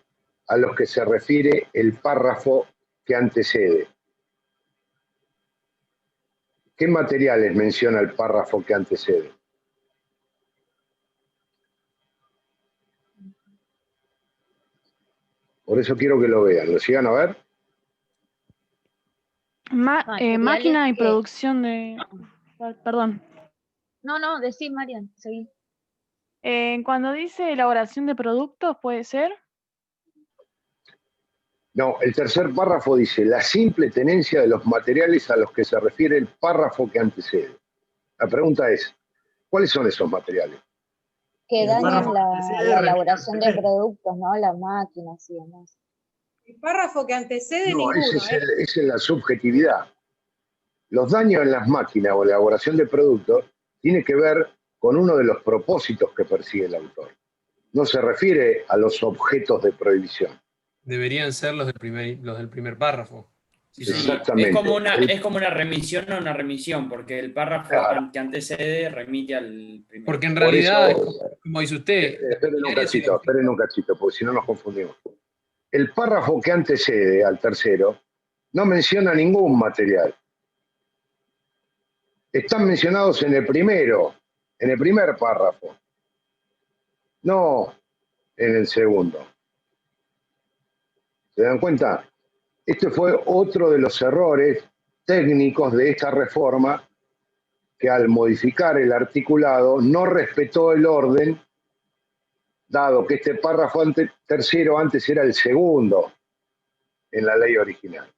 a los que se refiere el párrafo que antecede. ¿Qué materiales menciona el párrafo que antecede? Por eso quiero que lo vean. ¿Lo sigan a ver? Máquina y Materiales que- producción de... Perdón. No, decí, Marian, seguí. Cuando dice elaboración de productos, ¿puede ser? No, el tercer párrafo dice la simple tenencia de los materiales a los que se refiere el párrafo que antecede. La pregunta es, ¿cuáles son esos materiales? Que El dañan párrafo la antecede, elaboración de repite. productos, ¿no? Las máquinas y demás. El párrafo que antecede No, ninguno, esa es la subjetividad. Los daños en las máquinas o elaboración de productos tiene que ver con uno de los propósitos que persigue el autor. No se refiere a los objetos de prohibición. Deberían ser los del primer párrafo. Sí, Sí, Exactamente. es como una remisión o una remisión, porque el párrafo Claro. que antecede remite al primero. Porque en Por realidad, eso- como dice usted, Esperen un cachito, porque si no nos confundimos. El párrafo que antecede al tercero no menciona ningún material. Están mencionados en el primero, en el primer párrafo, no en el segundo. ¿Se dan cuenta? Este fue otro de los errores técnicos de esta reforma, que al modificar el articulado no respetó el orden, dado que este párrafo tercero antes era el segundo en la ley original,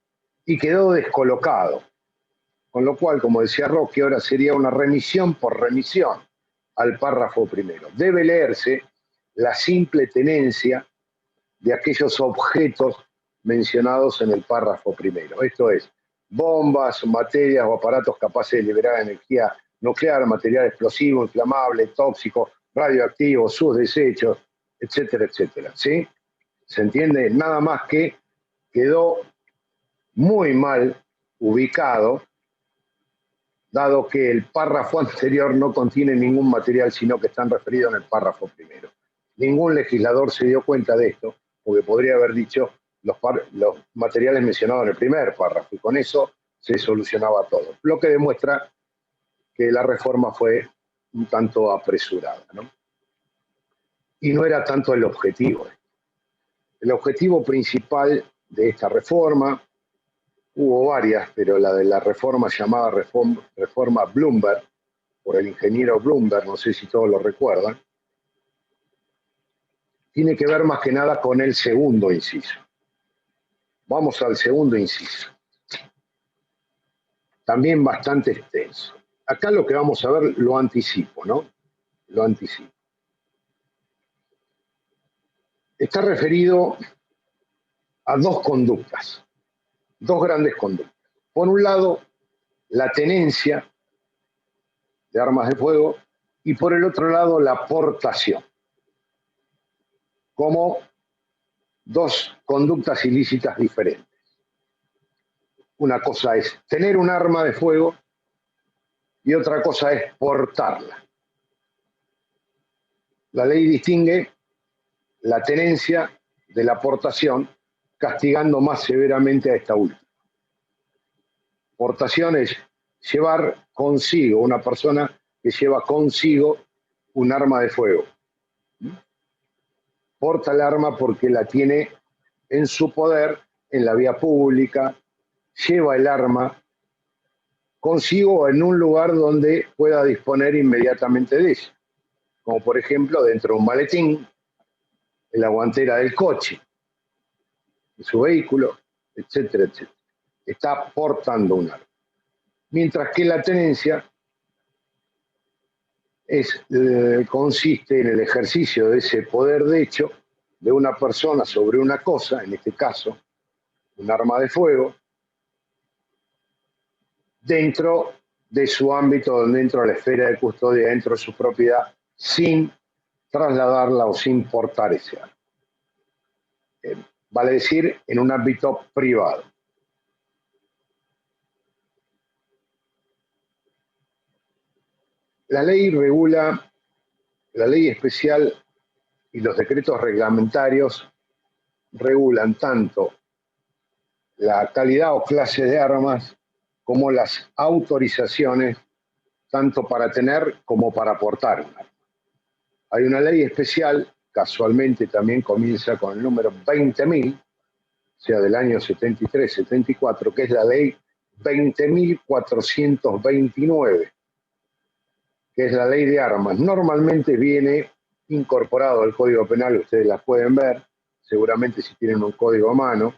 y quedó descolocado. Con lo cual, como decía Roque, ahora sería una remisión por remisión al párrafo primero. Debe leerse la simple tenencia de aquellos objetos mencionados en el párrafo primero. Esto es, bombas, materias o aparatos capaces de liberar energía nuclear, material explosivo, inflamable, tóxico, radioactivo, sus desechos, etcétera, etcétera. ¿Sí? ¿Se entiende? Nada más que quedó muy mal ubicado, dado que el párrafo anterior no contiene ningún material, sino que están referidos en el párrafo primero. Ningún legislador se dio cuenta de esto, porque podría haber dicho los materiales mencionados en el primer párrafo, y con eso se solucionaba todo. Lo que demuestra que la reforma fue un tanto apresurada, ¿no? Y no era tanto el objetivo. El objetivo principal de esta reforma, hubo varias, pero la de la reforma llamada reforma Bloomberg, por el ingeniero Bloomberg, no sé si todos lo recuerdan, tiene que ver más que nada con el segundo inciso. Vamos al segundo inciso. También bastante extenso. Acá lo que vamos a ver lo anticipo, ¿no? Lo anticipo. Está referido a dos conductas, dos grandes conductas. Por un lado, la tenencia de armas de fuego y por el otro lado, la portación, como dos conductas ilícitas diferentes. Una cosa es tener un arma de fuego y otra cosa es portarla. La ley distingue la tenencia de la portación, castigando más severamente a esta última. Portación es llevar consigo, una persona que lleva consigo un arma de fuego. Porta el arma porque la tiene en su poder, en la vía pública, lleva el arma consigo en un lugar donde pueda disponer inmediatamente de ella, como por ejemplo dentro de un maletín, en la guantera del coche, de su vehículo, etcétera, etcétera. Está portando un arma. Mientras que la tenencia consiste en el ejercicio de ese poder de hecho de una persona sobre una cosa, en este caso, un arma de fuego, dentro de su ámbito, dentro de la esfera de custodia, dentro de su propiedad, sin trasladarla o sin portar ese arma. Vale decir, en un ámbito privado. La ley regula, la ley especial y los decretos reglamentarios regulan tanto la calidad o clase de armas como las autorizaciones, tanto para tener como para portar un arma. Hay una ley especial, casualmente también comienza con el número 20.000, o sea, del año 73-74, que es la ley 20.429, que es la ley de armas. Normalmente viene incorporado al Código Penal, ustedes la pueden ver, seguramente si tienen un código a mano,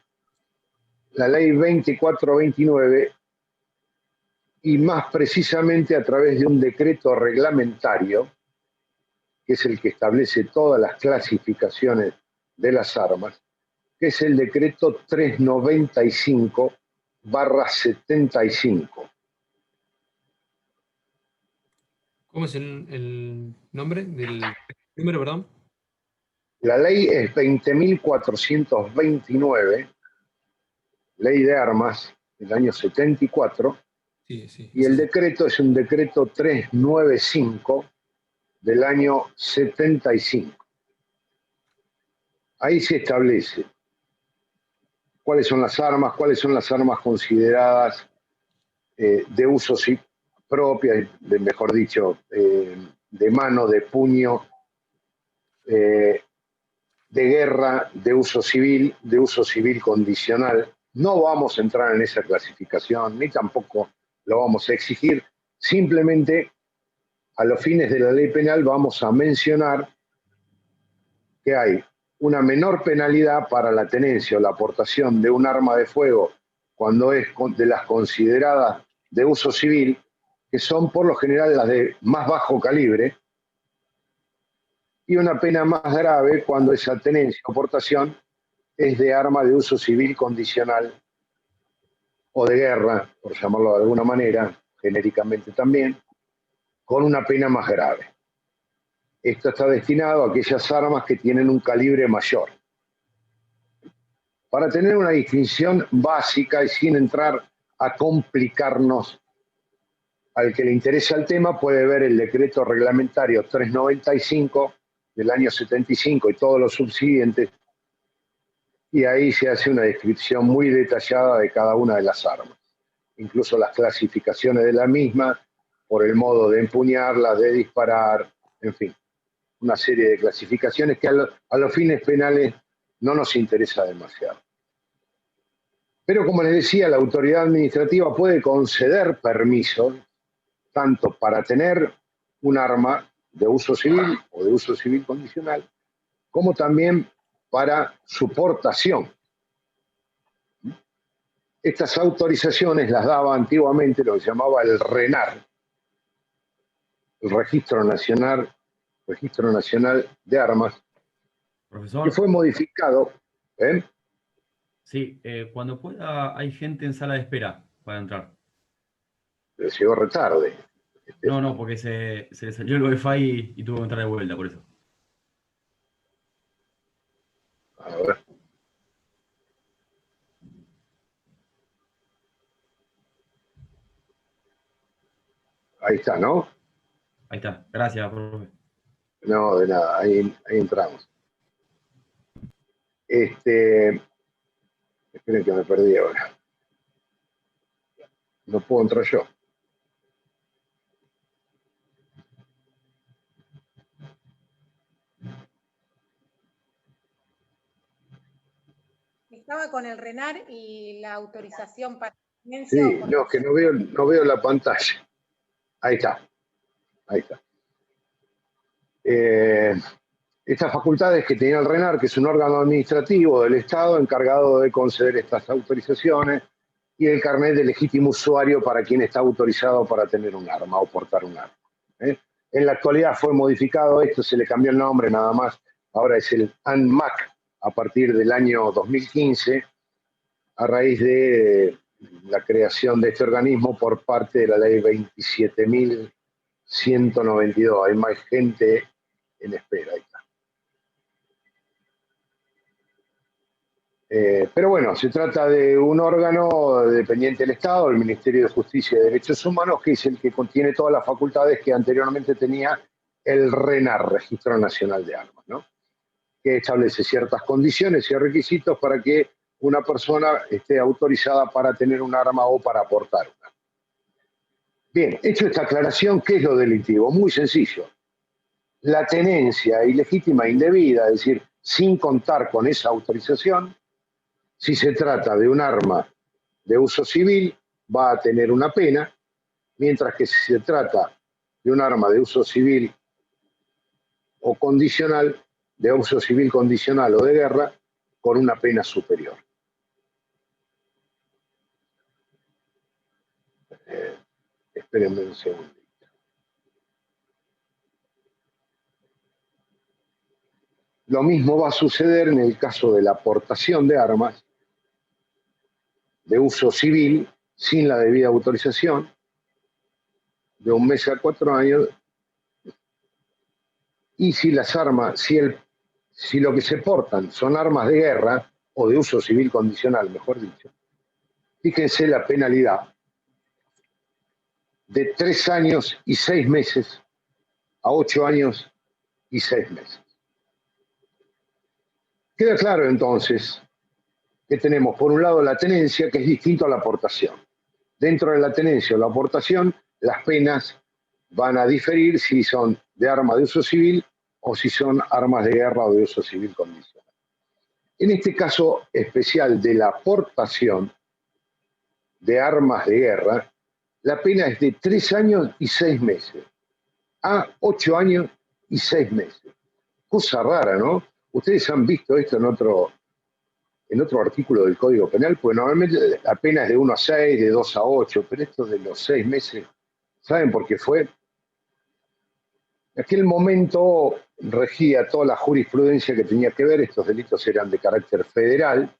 la ley 2429, y más precisamente a través de un decreto reglamentario, que es el que establece todas las clasificaciones de las armas, que es el decreto 395/75. ¿Cómo es el nombre del número, perdón? La ley es 20.429, ley de armas del año 74, Sí. y el decreto es un decreto 395 del año 75. Ahí se establece cuáles son las armas consideradas de uso propia, mejor dicho, de mano, de puño, de guerra, de uso civil condicional. No vamos a entrar en esa clasificación, ni tampoco lo vamos a exigir. Simplemente, a los fines de la ley penal, vamos a mencionar que hay una menor penalidad para la tenencia o la aportación de un arma de fuego cuando es de las consideradas de uso civil, que son por lo general las de más bajo calibre, y una pena más grave cuando esa tenencia o aportación es de arma de uso civil condicional o de guerra, por llamarlo de alguna manera, genéricamente también, con una pena más grave. Esto está destinado a aquellas armas que tienen un calibre mayor. Para tener una distinción básica y sin entrar a complicarnos, al que le interesa el tema puede ver el decreto reglamentario 395 del año 75 y todos los subsiguientes, y ahí se hace una descripción muy detallada de cada una de las armas, incluso las clasificaciones de la misma, por el modo de empuñarlas, de disparar, en fin, una serie de clasificaciones que a los fines penales no nos interesa demasiado. Pero como les decía, la autoridad administrativa puede conceder permisos tanto para tener un arma de uso civil o de uso civil condicional, como también para su portación. Estas autorizaciones las daba antiguamente lo que se llamaba el RENAR, el Registro Nacional de Armas, Profesor, que fue modificado. sí, cuando pueda hay gente en sala de espera para entrar. Pero llegó retarde. No, porque se le salió el Wi-Fi y tuvo que entrar de vuelta, por eso. A ver. Ahí está, ¿no? Ahí está, gracias, profe. No, de nada, ahí entramos. Esperen que me perdí ahora. No puedo entrar yo. Estaba con el RENAR y la autorización para Sí, no, que no veo la pantalla. Ahí está. Ahí está. Estas facultades que tenía el RENAR, que es un órgano administrativo del Estado encargado de conceder estas autorizaciones, y el carnet de legítimo usuario para quien está autorizado para tener un arma o portar un arma. En la actualidad fue modificado esto, se le cambió el nombre nada más, ahora es el ANMAC a partir del año 2015, a raíz de la creación de este organismo por parte de la ley 27.192. Hay más gente en espera. Ahí está. Pero bueno, se trata de un órgano dependiente del Estado, el Ministerio de Justicia y Derechos Humanos, que es el que contiene todas las facultades que anteriormente tenía el RENAR, Registro Nacional de Armas, ¿no? Que establece ciertas condiciones y requisitos para que una persona esté autorizada para tener un arma o para portar una. Bien, hecho esta aclaración, ¿qué es lo delictivo? Muy sencillo. La tenencia ilegítima e indebida, es decir, sin contar con esa autorización, si se trata de un arma de uso civil, va a tener una pena, mientras que si se trata de un arma de uso civil o condicional, de uso civil condicional o de guerra, con una pena superior. Espérenme un segundo. Lo mismo va a suceder en el caso de la portación de armas de uso civil sin la debida autorización, de 1 mes a 4 años, y si las armas, si lo que se portan son armas de guerra o de uso civil condicional, mejor dicho, fíjense la penalidad de 3 años y 6 meses a 8 años y 6 meses. Queda claro entonces que tenemos por un lado la tenencia, que es distinto a la aportación. Dentro de la tenencia o la aportación, las penas van a diferir si son de arma de uso civil o si son armas de guerra o de uso civil condicional. En este caso especial de la aportación de armas de guerra, la pena es de 3 años y 6 meses a 8 años y 6 meses. Cosa rara, ¿no? Ustedes han visto esto en otro artículo del Código Penal, pues normalmente la pena es de 1 a 6, de 2 a 8, pero esto de los 6 meses, ¿saben por qué fue? En aquel momento regía toda la jurisprudencia que tenía que ver, estos delitos eran de carácter federal,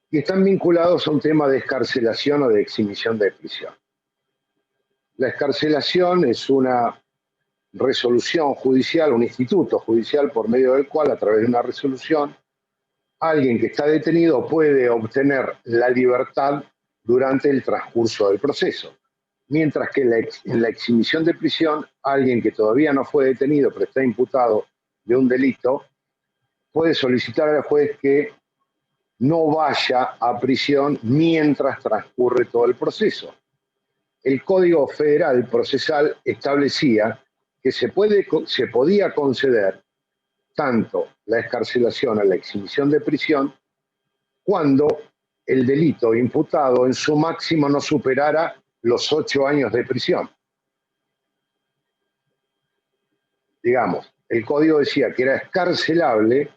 y están vinculados a un tema de excarcelación o de exhibición de prisión. La excarcelación es una resolución judicial, un instituto judicial por medio del cual, a través de una resolución, alguien que está detenido puede obtener la libertad durante el transcurso del proceso. Mientras que en la exhibición de prisión, alguien que todavía no fue detenido, pero está imputado de un delito, puede solicitar al juez que no vaya a prisión mientras transcurre todo el proceso. El Código Federal Procesal establecía que se podía conceder tanto la excarcelación a la exhibición de prisión cuando el delito imputado en su máximo no superara los 8 años de prisión. Digamos, el código decía que era excarcelable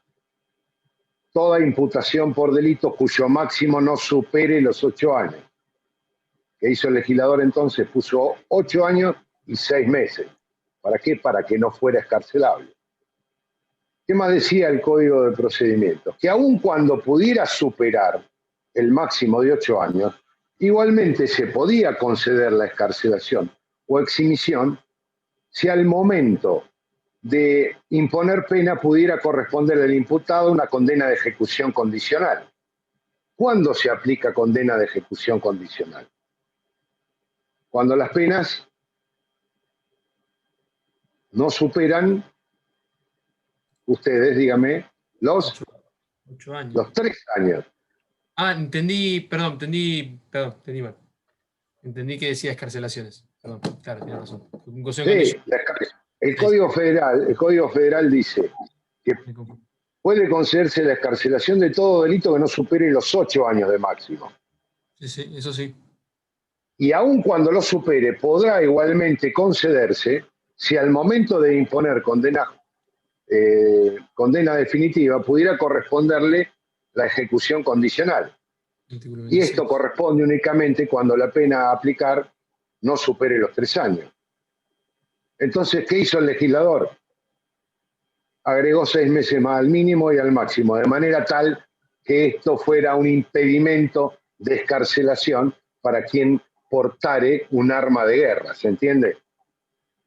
toda imputación por delito cuyo máximo no supere los 8 años. ¿Qué hizo el legislador entonces? Puso 8 años y 6 meses. ¿Para qué? Para que no fuera excarcelable. ¿Qué más decía el Código de Procedimientos? Que aun cuando pudiera superar el máximo de 8 años, igualmente se podía conceder la excarcelación o exhibición si al momento de imponer pena pudiera corresponder al imputado una condena de ejecución condicional. ¿Cuándo se aplica condena de ejecución condicional? Cuando las penas no superan, ustedes díganme, los 8 años. Los 3 años. Ah, entendí mal. Entendí que decía excarcelaciones. Perdón, claro, tiene razón. Sí, el Código Federal dice que puede concederse la excarcelación de todo delito que no supere los 8 años de máximo. Sí, eso sí. Y aun cuando lo supere, podrá igualmente concederse si al momento de imponer condena definitiva pudiera corresponderle la ejecución condicional. Y esto corresponde únicamente cuando la pena a aplicar no supere los 3 años. Entonces, ¿qué hizo el legislador? Agregó 6 meses más al mínimo y al máximo, de manera tal que esto fuera un impedimento de excarcelación para quien portare un arma de guerra, ¿se entiende?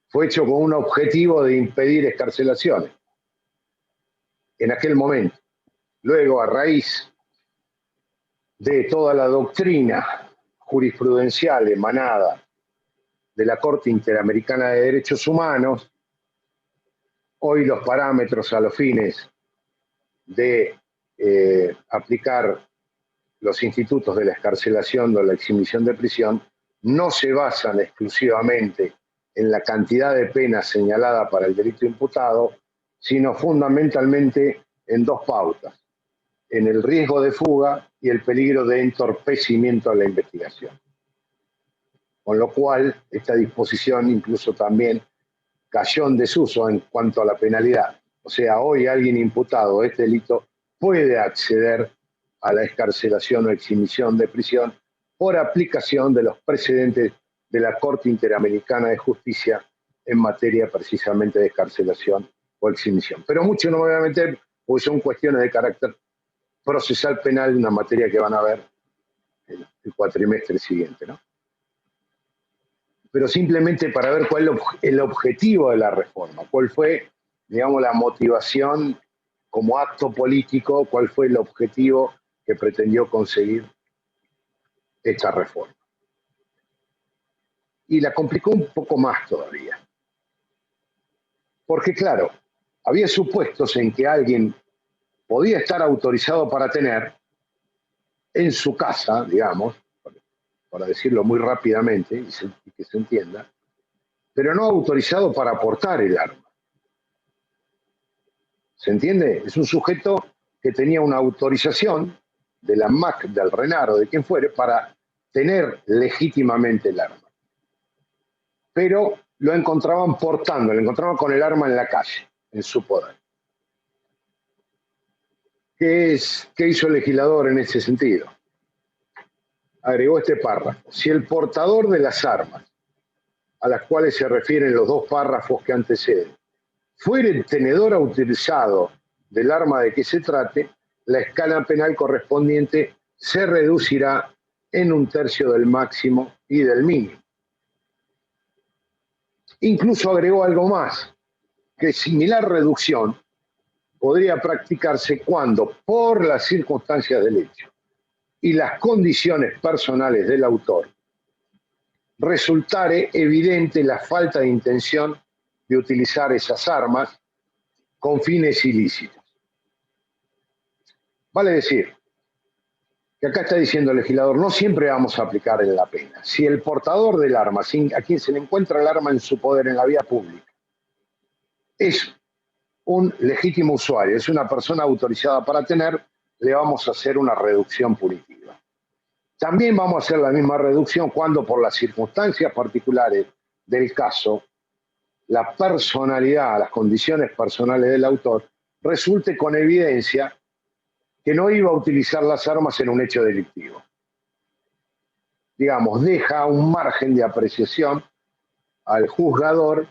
Fue hecho con un objetivo de impedir excarcelaciones en aquel momento. Luego, a raíz de toda la doctrina jurisprudencial emanada de la Corte Interamericana de Derechos Humanos, hoy los parámetros a los fines de aplicar los institutos de la excarcelación o la exhibición de prisión no se basan exclusivamente en la cantidad de penas señalada para el delito imputado, sino fundamentalmente en 2 pautas: en el riesgo de fuga y el peligro de entorpecimiento a la investigación. Con lo cual, esta disposición incluso también cayó en desuso en cuanto a la penalidad. O sea, hoy alguien imputado de este delito puede acceder a la excarcelación o exhibición de prisión por aplicación de los precedentes de la Corte Interamericana de Justicia en materia precisamente de excarcelación o exhibición. Pero mucho no me voy a meter porque son cuestiones de carácter procesal penal, una materia que van a ver el cuatrimestre siguiente, ¿no? Pero simplemente para ver cuál es el objetivo de la reforma, cuál fue, digamos, la motivación como acto político, cuál fue el objetivo que pretendió conseguir esta reforma. Y la complicó un poco más todavía. Porque claro, había supuestos en que alguien podía estar autorizado para tener en su casa, digamos, para decirlo muy rápidamente y que se entienda, pero no autorizado para portar el arma. ¿Se entiende? Es un sujeto que tenía una autorización de la MAC, del RENAR o de quien fuere, para tener legítimamente el arma. Pero lo encontraban portando, lo encontraban con el arma en la calle, en su poder. ¿Qué hizo el legislador en ese sentido? Agregó este párrafo: si el portador de las armas, a las cuales se refieren los 2 párrafos que anteceden, fuere el tenedor autorizado del arma de que se trate, la escala penal correspondiente se reducirá en 1/3 del máximo y del mínimo. Incluso agregó algo más, que similar reducción podría practicarse cuando, por las circunstancias del hecho y las condiciones personales del autor, resultare evidente la falta de intención de utilizar esas armas con fines ilícitos. Vale decir, que acá está diciendo el legislador, no siempre vamos a aplicar la pena. Si el portador del arma, a quien se le encuentra el arma en su poder en la vía pública, es un legítimo usuario, es una persona autorizada para tener, le vamos a hacer una reducción punitiva. También vamos a hacer la misma reducción cuando por las circunstancias particulares del caso, la personalidad, las condiciones personales del autor, resulte con evidencia que no iba a utilizar las armas en un hecho delictivo. Digamos, deja un margen de apreciación al juzgador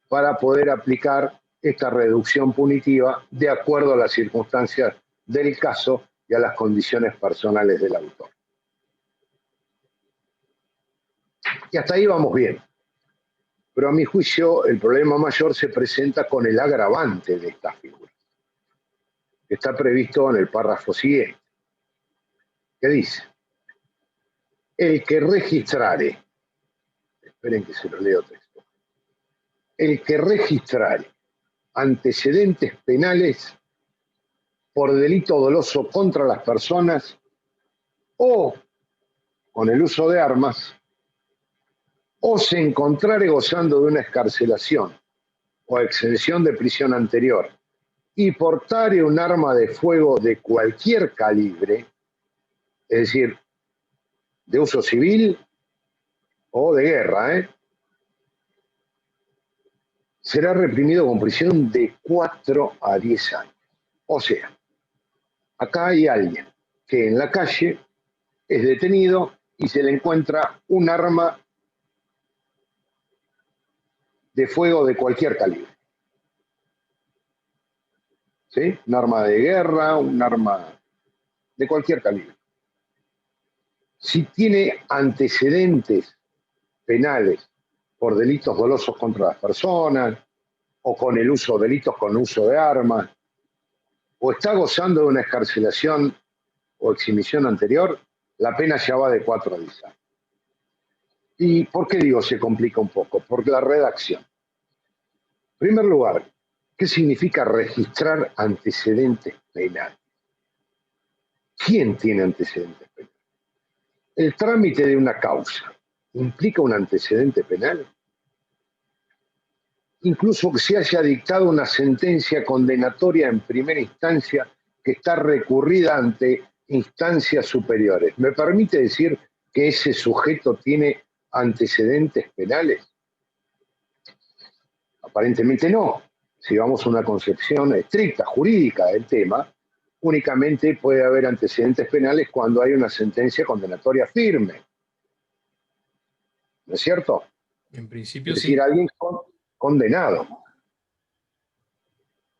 para poder aplicar esta reducción punitiva de acuerdo a las circunstancias del caso y a las condiciones personales del autor. Y hasta ahí vamos bien. Pero a mi juicio el problema mayor se presenta con el agravante de esta figura, que está previsto en el párrafo siguiente, que dice, el que registrare, esperen que se lo leo texto, el que registrare antecedentes penales por delito doloso contra las personas o con el uso de armas, o se encontrare gozando de una excarcelación o exención de prisión anterior y portare un arma de fuego de cualquier calibre, es decir, de uso civil o de guerra, será reprimido con prisión de 4 a 10 años. O sea, acá hay alguien que en la calle es detenido y se le encuentra un arma de fuego de cualquier calibre. ¿Sí? Un arma de guerra, un arma de cualquier calibre. Si tiene antecedentes penales por delitos dolosos contra las personas, o con el uso, delitos con uso de armas, o está gozando de una excarcelación o exhibición anterior, la pena ya va de 4 a 10 años. ¿Y por qué digo se complica un poco? Por la redacción. En primer lugar, ¿qué significa registrar antecedentes penales? ¿Quién tiene antecedentes penales? ¿El trámite de una causa implica un antecedente penal? Incluso que se haya dictado una sentencia condenatoria en primera instancia que está recurrida ante instancias superiores. ¿Me permite decir que ese sujeto tiene antecedentes penales? Aparentemente no. Si vamos a una concepción estricta, jurídica del tema, únicamente puede haber antecedentes penales cuando hay una sentencia condenatoria firme. ¿No es cierto? En principio Es decir, sí. alguien condenado.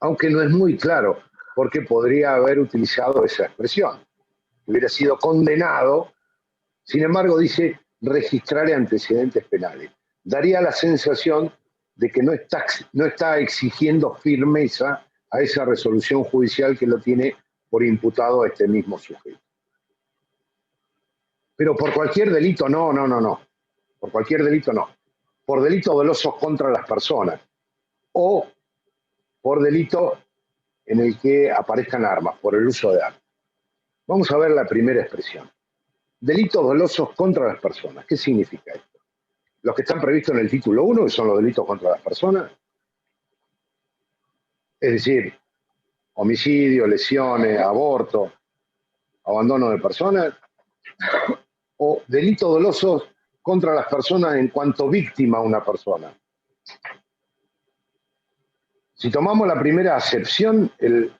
Aunque no es muy claro porque podría haber utilizado esa expresión. Hubiera sido condenado, sin embargo dice registrar antecedentes penales. Daría la sensación de que no está exigiendo firmeza a esa resolución judicial que lo tiene por imputado a este mismo sujeto. Pero por cualquier delito, no. Por cualquier delito, no. Por delito doloso contra las personas o por delito en el que aparezcan armas, por el uso de armas. Vamos a ver la primera expresión. Delitos dolosos contra las personas. ¿Qué significa esto? Los que están previstos en el título 1, que son los delitos contra las personas, es decir, homicidio, lesiones, aborto, abandono de personas, o delitos dolosos contra las personas en cuanto víctima a una persona. Si tomamos la primera acepción, el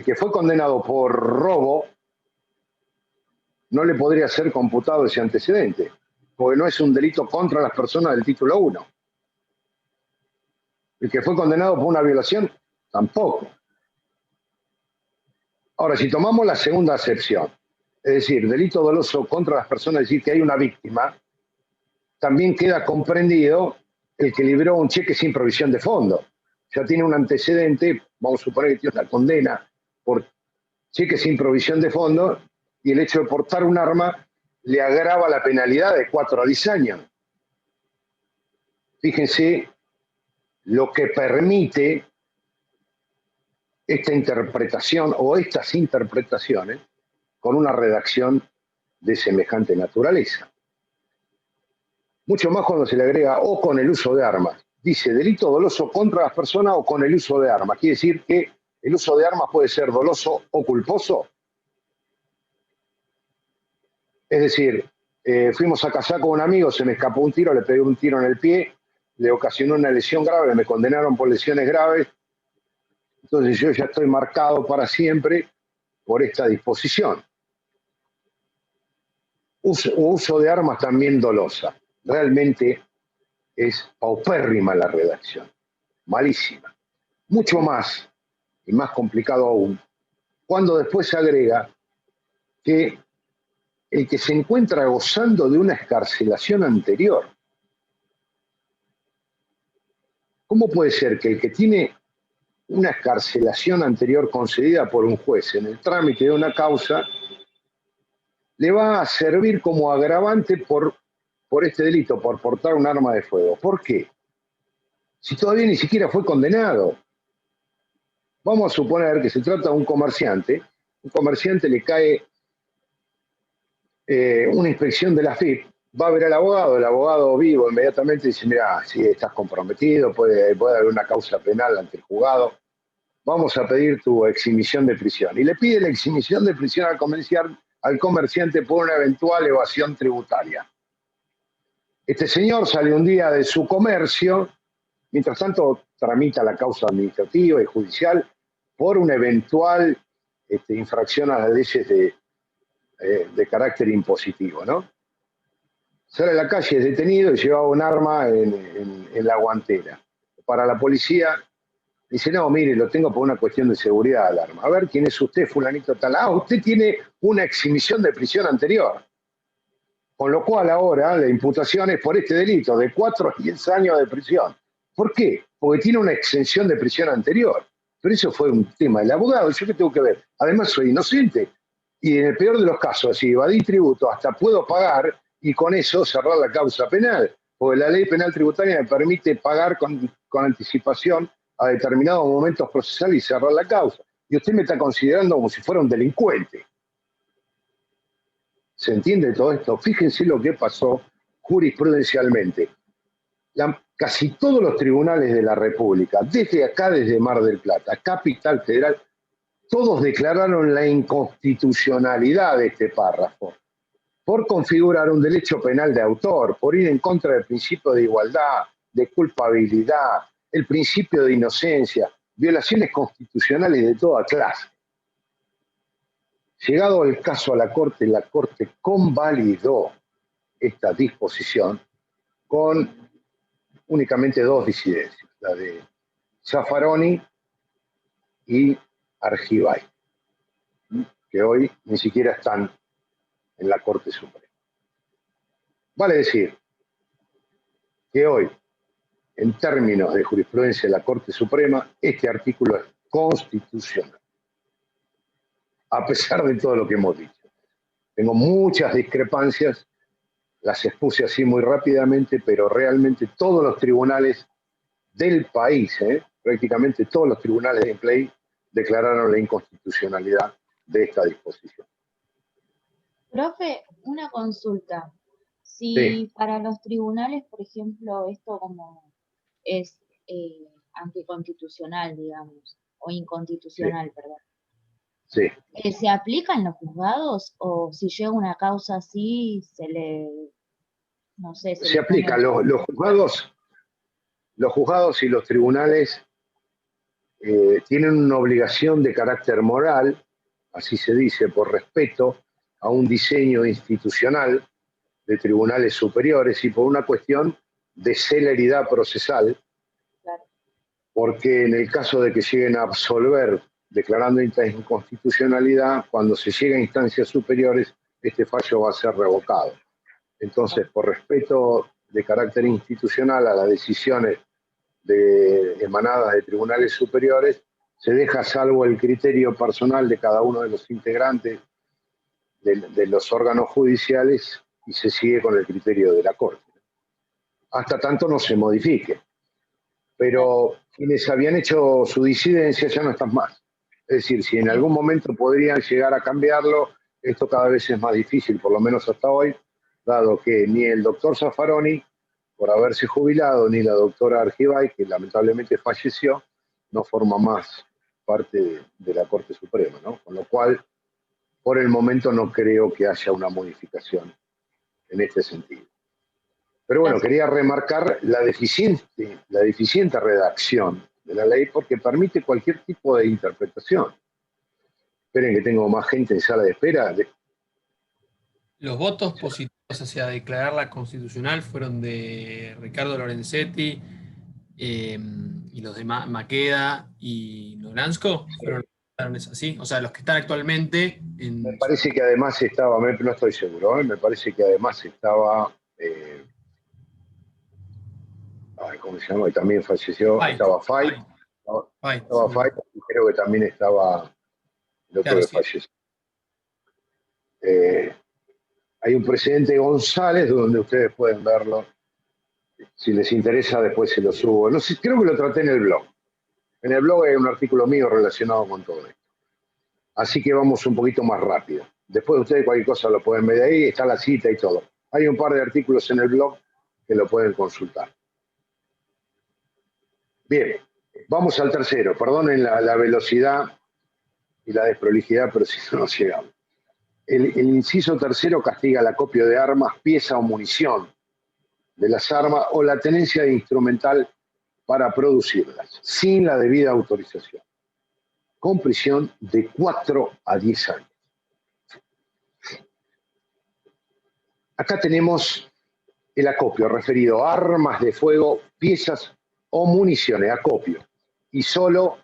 que fue condenado por robo no le podría ser computado ese antecedente, porque no es un delito contra las personas del título 1. El que fue condenado por una violación, tampoco. Ahora, si tomamos la segunda acepción, es decir, delito doloso contra las personas, es decir, que hay una víctima, también queda comprendido el que libró un cheque sin provisión de fondo. Ya tiene un antecedente, vamos a suponer que tiene una condena por cheque sin provisión de fondo, y el hecho de portar un arma le agrava la penalidad de 4 a 10 años. Fíjense lo que permite esta interpretación o estas interpretaciones con una redacción de semejante naturaleza. Mucho más cuando se le agrega o con el uso de armas. Dice delito doloso contra las personas o con el uso de armas. Quiere decir que el uso de armas puede ser doloso o culposo. Es decir, fuimos a cazar con un amigo, se me escapó un tiro, le pegué un tiro en el pie, le ocasionó una lesión grave, me condenaron por lesiones graves. Entonces yo ya estoy marcado para siempre por esta disposición. Uso de armas también dolosa. Realmente es paupérrima la redacción, malísima. Mucho más, y más complicado aún, cuando después se agrega que el que se encuentra gozando de una excarcelación anterior. ¿Cómo puede ser que el que tiene una excarcelación anterior concedida por un juez en el trámite de una causa le va a servir como agravante por este delito, por portar un arma de fuego? ¿Por qué? Si todavía ni siquiera fue condenado. Vamos a suponer que se trata de un comerciante le cae una inspección de la FIP, va a ver al abogado, el abogado vivo inmediatamente dice, mira, si estás comprometido, puede haber una causa penal ante el juzgado, vamos a pedir tu exhibición de prisión. Y le pide la exhibición de prisión al comerciante por una eventual evasión tributaria. Este señor sale un día de su comercio, mientras tanto tramita la causa administrativa y judicial por una eventual infracción a las leyes de carácter impositivo, ¿no? Sale a la calle, es detenido y llevaba un arma en la guantera. Para la policía, dice, no, mire, lo tengo por una cuestión de seguridad el arma. A ver, ¿quién es usted, fulanito tal? Ah, usted tiene una exhibición de prisión anterior. Con lo cual ahora la imputación es por este delito, de 4 a 10 años de prisión. ¿Por qué? Porque tiene una exención de prisión anterior. Pero eso fue un tema del abogado, ¿yo qué tengo que ver? Además soy inocente. Y en el peor de los casos, si evadí tributo, hasta puedo pagar y con eso cerrar la causa penal. Porque la ley penal tributaria me permite pagar con anticipación a determinados momentos procesales y cerrar la causa. Y usted me está considerando como si fuera un delincuente. ¿Se entiende todo esto? Fíjense lo que pasó jurisprudencialmente. Casi todos los tribunales de la República, desde acá, desde Mar del Plata, Capital Federal, todos declararon la inconstitucionalidad de este párrafo, por configurar un derecho penal de autor, por ir en contra del principio de igualdad, de culpabilidad, el principio de inocencia, violaciones constitucionales de toda clase. Llegado el caso a la Corte convalidó esta disposición con únicamente 2 disidencias, la de Zaffaroni y Argibay, que hoy ni siquiera están en la Corte Suprema. Vale decir que hoy, en términos de jurisprudencia de la Corte Suprema, este artículo es constitucional, a pesar de todo lo que hemos dicho. Tengo muchas discrepancias, las expuse así muy rápidamente, pero realmente todos los tribunales del país, prácticamente todos los tribunales de ley, declararon la inconstitucionalidad de esta disposición. Profe, una consulta. Si Sí. para los tribunales, por ejemplo, esto como es anticonstitucional, digamos, o inconstitucional, perdón, Sí. ¿se aplica en los juzgados o si llega una causa así, no sé, Se aplica. Los juzgados y los tribunales tienen una obligación de carácter moral, así se dice, por respeto a un diseño institucional de tribunales superiores y por una cuestión de celeridad procesal, porque en el caso de que lleguen a absolver declarando inconstitucionalidad, cuando se llega a instancias superiores, este fallo va a ser revocado. Entonces, por respeto de carácter institucional a las decisiones emanadas de tribunales superiores, se deja salvo el criterio personal de cada uno de los integrantes de los órganos judiciales y se sigue con el criterio de la Corte. Hasta tanto no se modifique. Pero quienes habían hecho su disidencia ya no están más. Es decir, si en algún momento podrían llegar a cambiarlo, esto cada vez es más difícil, por lo menos hasta hoy, dado que ni el doctor Zaffaroni, por haberse jubilado, ni la doctora Argibay, que lamentablemente falleció, no forma más parte de la Corte Suprema, ¿no? Con lo cual, por el momento no creo que haya una modificación en este sentido. Pero bueno, quería remarcar la deficiente redacción de la ley porque permite cualquier tipo de interpretación. Esperen que tengo más gente en sala de espera. Los votos positivos hacia declararla constitucional fueron de Ricardo Lorenzetti y los de Maqueda y Noranzco. ¿Fueron así? O sea, los que están actualmente en... Me parece que además estaba, no estoy seguro, me parece que además estaba... ¿cómo se llama? Y también falleció, estaba Fay. Estaba Fay, y creo que también estaba el otro que falleció. Hay un presidente González donde ustedes pueden verlo. Si les interesa, después se lo subo. No sé, creo que lo traté en el blog. En el blog hay un artículo mío relacionado con todo esto. Así que vamos un poquito más rápido. Después ustedes cualquier cosa lo pueden ver ahí, está la cita y todo. Hay un par de artículos en el blog que lo pueden consultar. Bien, vamos al tercero. Perdonen la velocidad y la desprolijidad, pero si no nos llegamos. El inciso tercero castiga el acopio de armas, pieza o munición de las armas o la tenencia de instrumental para producirlas, sin la debida autorización, con prisión de 4 a 10 años. Acá tenemos el acopio referido a armas de fuego, piezas o municiones, acopio, y solo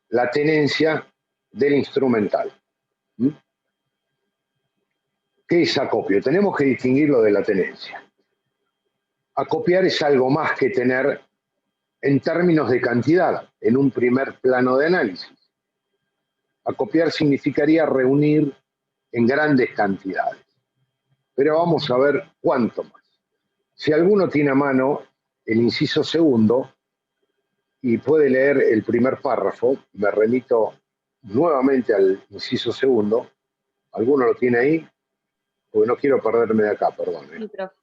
la tenencia del instrumental. ¿Qué es acopio? Tenemos que distinguirlo de la tenencia. Acopiar es algo más que tener en términos de cantidad, en un primer plano de análisis. Acopiar significaría reunir en grandes cantidades. Pero vamos a ver cuánto más. Si alguno tiene a mano el inciso segundo y puede leer el primer párrafo, me remito nuevamente al inciso segundo. ¿Alguno lo tiene ahí? Porque no quiero perderme de acá, perdón. Sí, profe.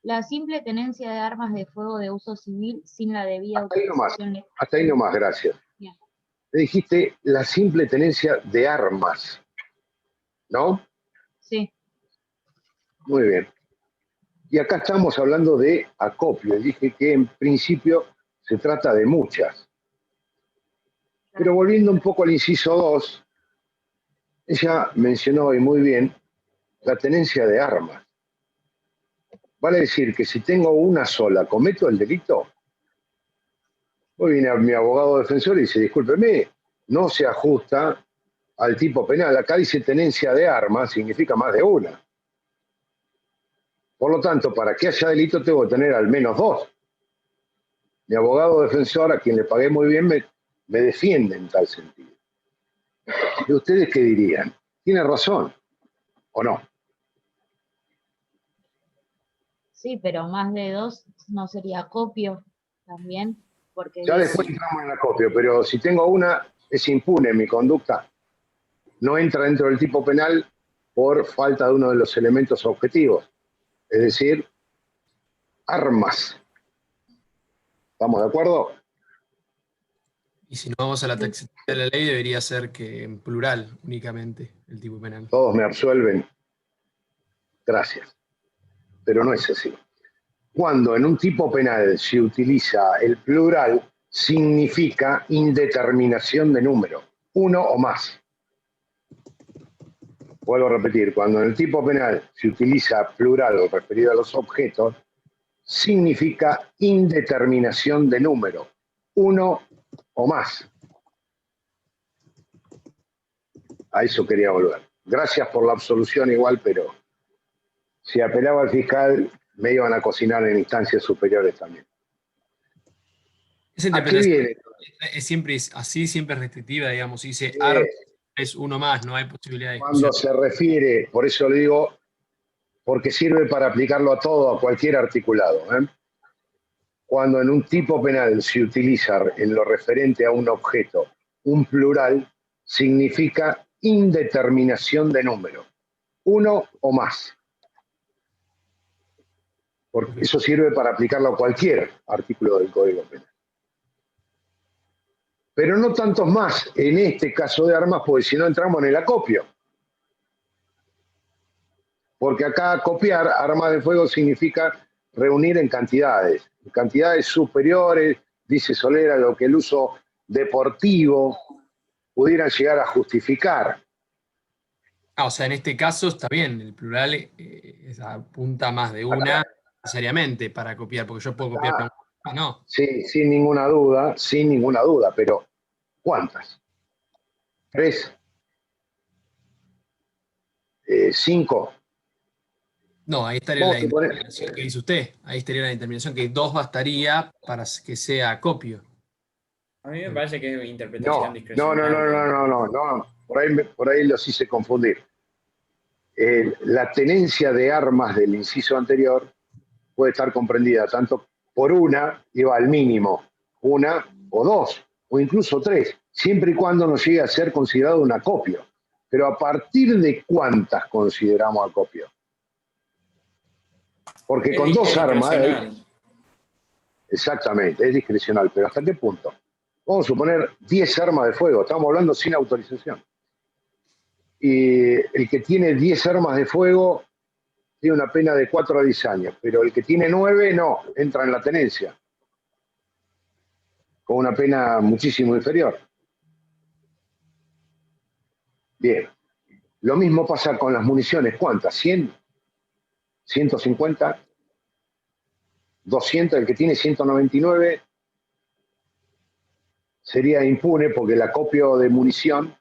La simple tenencia de armas de fuego de uso civil sin la debida autorización. Hasta ahí nomás, gracias. Bien. Le dijiste la simple tenencia de armas, ¿no? Sí. Muy bien. Y acá estamos hablando de acopio. Dije que en principio se trata de muchas. Pero volviendo un poco al inciso 2, ella mencionó, y muy bien, la tenencia de armas. Vale decir que si tengo una sola, ¿cometo el delito? Hoy viene mi abogado defensor y dice, discúlpeme, no se ajusta al tipo penal. Acá dice tenencia de armas, significa más de una. Por lo tanto, para que haya delito tengo que tener al menos 2. Mi abogado defensor, a quien le pagué muy bien, me defiende en tal sentido. ¿Y ustedes qué dirían? ¿Tiene razón o no? Sí, pero más de 2 no sería acopio también, porque Ya después entramos en acopio, pero si tengo una, es impune mi conducta. No entra dentro del tipo penal por falta de uno de los elementos objetivos, es decir, armas. ¿Estamos de acuerdo? Y si no vamos a la taxación de la ley, debería ser que en plural únicamente el tipo penal. Todos me absuelven. Gracias. Pero no es así. Cuando en un tipo penal se utiliza el plural, significa indeterminación de número, uno o más. Vuelvo a repetir, cuando en el tipo penal se utiliza plural o referido a los objetos, significa indeterminación de número, uno o más. A eso quería volver. Gracias por la absolución igual, pero si apelaba al fiscal, me iban a cocinar en instancias superiores también. Esa ¿A qué interpretación viene? es siempre así, siempre restrictiva, digamos. Dice Sí. arma es uno más, no hay posibilidad de Cuando discusión. se refiere, por eso le digo, porque sirve para aplicarlo a todo, a cualquier articulado. Cuando en un tipo penal se utiliza en lo referente a un objeto un plural, significa indeterminación de número, uno o más. Porque eso sirve para aplicarlo a cualquier artículo del Código Penal. Pero no tantos más en este caso de armas, porque si no entramos en el acopio. Porque acá acopiar armas de fuego significa reunir en cantidades superiores, dice Soler, a lo que el uso deportivo pudiera llegar a justificar. O sea, en este caso está bien, el plural apunta más de una necesariamente para copiar, porque yo puedo copiar una, no. Sí, sin ninguna duda, pero ¿cuántas? ¿3? ¿5? No, ahí estaría la determinación que dice usted. Ahí estaría la determinación que 2 bastaría para que sea acopio. A mí me parece que es interpretación No. discrecional. Por ahí los hice confundir. La tenencia de armas del inciso anterior puede estar comprendida tanto por una, y va al mínimo, una o dos, o incluso 3, siempre y cuando no llegue a ser considerado un acopio. Pero ¿a partir de cuántas consideramos acopio? Porque con 2 armas... Exactamente, es discrecional, pero ¿hasta qué punto? Vamos a suponer 10 armas de fuego, estamos hablando sin autorización. Y el que tiene 10 armas de fuego tiene una pena de 4 a 10 años, pero el que tiene 9 no, entra en la tenencia, con una pena muchísimo inferior. Bien, lo mismo pasa con las municiones, ¿cuántas? ¿100? ¿150? ¿200? El que tiene 199 sería impune porque el acopio de munición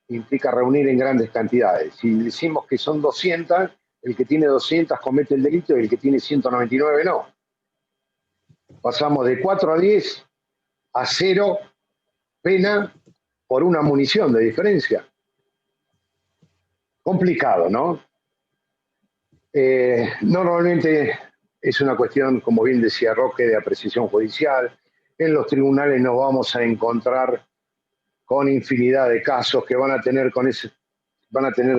implica reunir en grandes cantidades. Si decimos que son 200, el que tiene 200 comete el delito y el que tiene 199 no. Pasamos de 4 a 10 a 0 pena por una munición de diferencia. Complicado, ¿no? Normalmente es una cuestión, como bien decía Roque, de apreciación judicial. En los tribunales nos vamos a encontrar con infinidad de casos que van a tener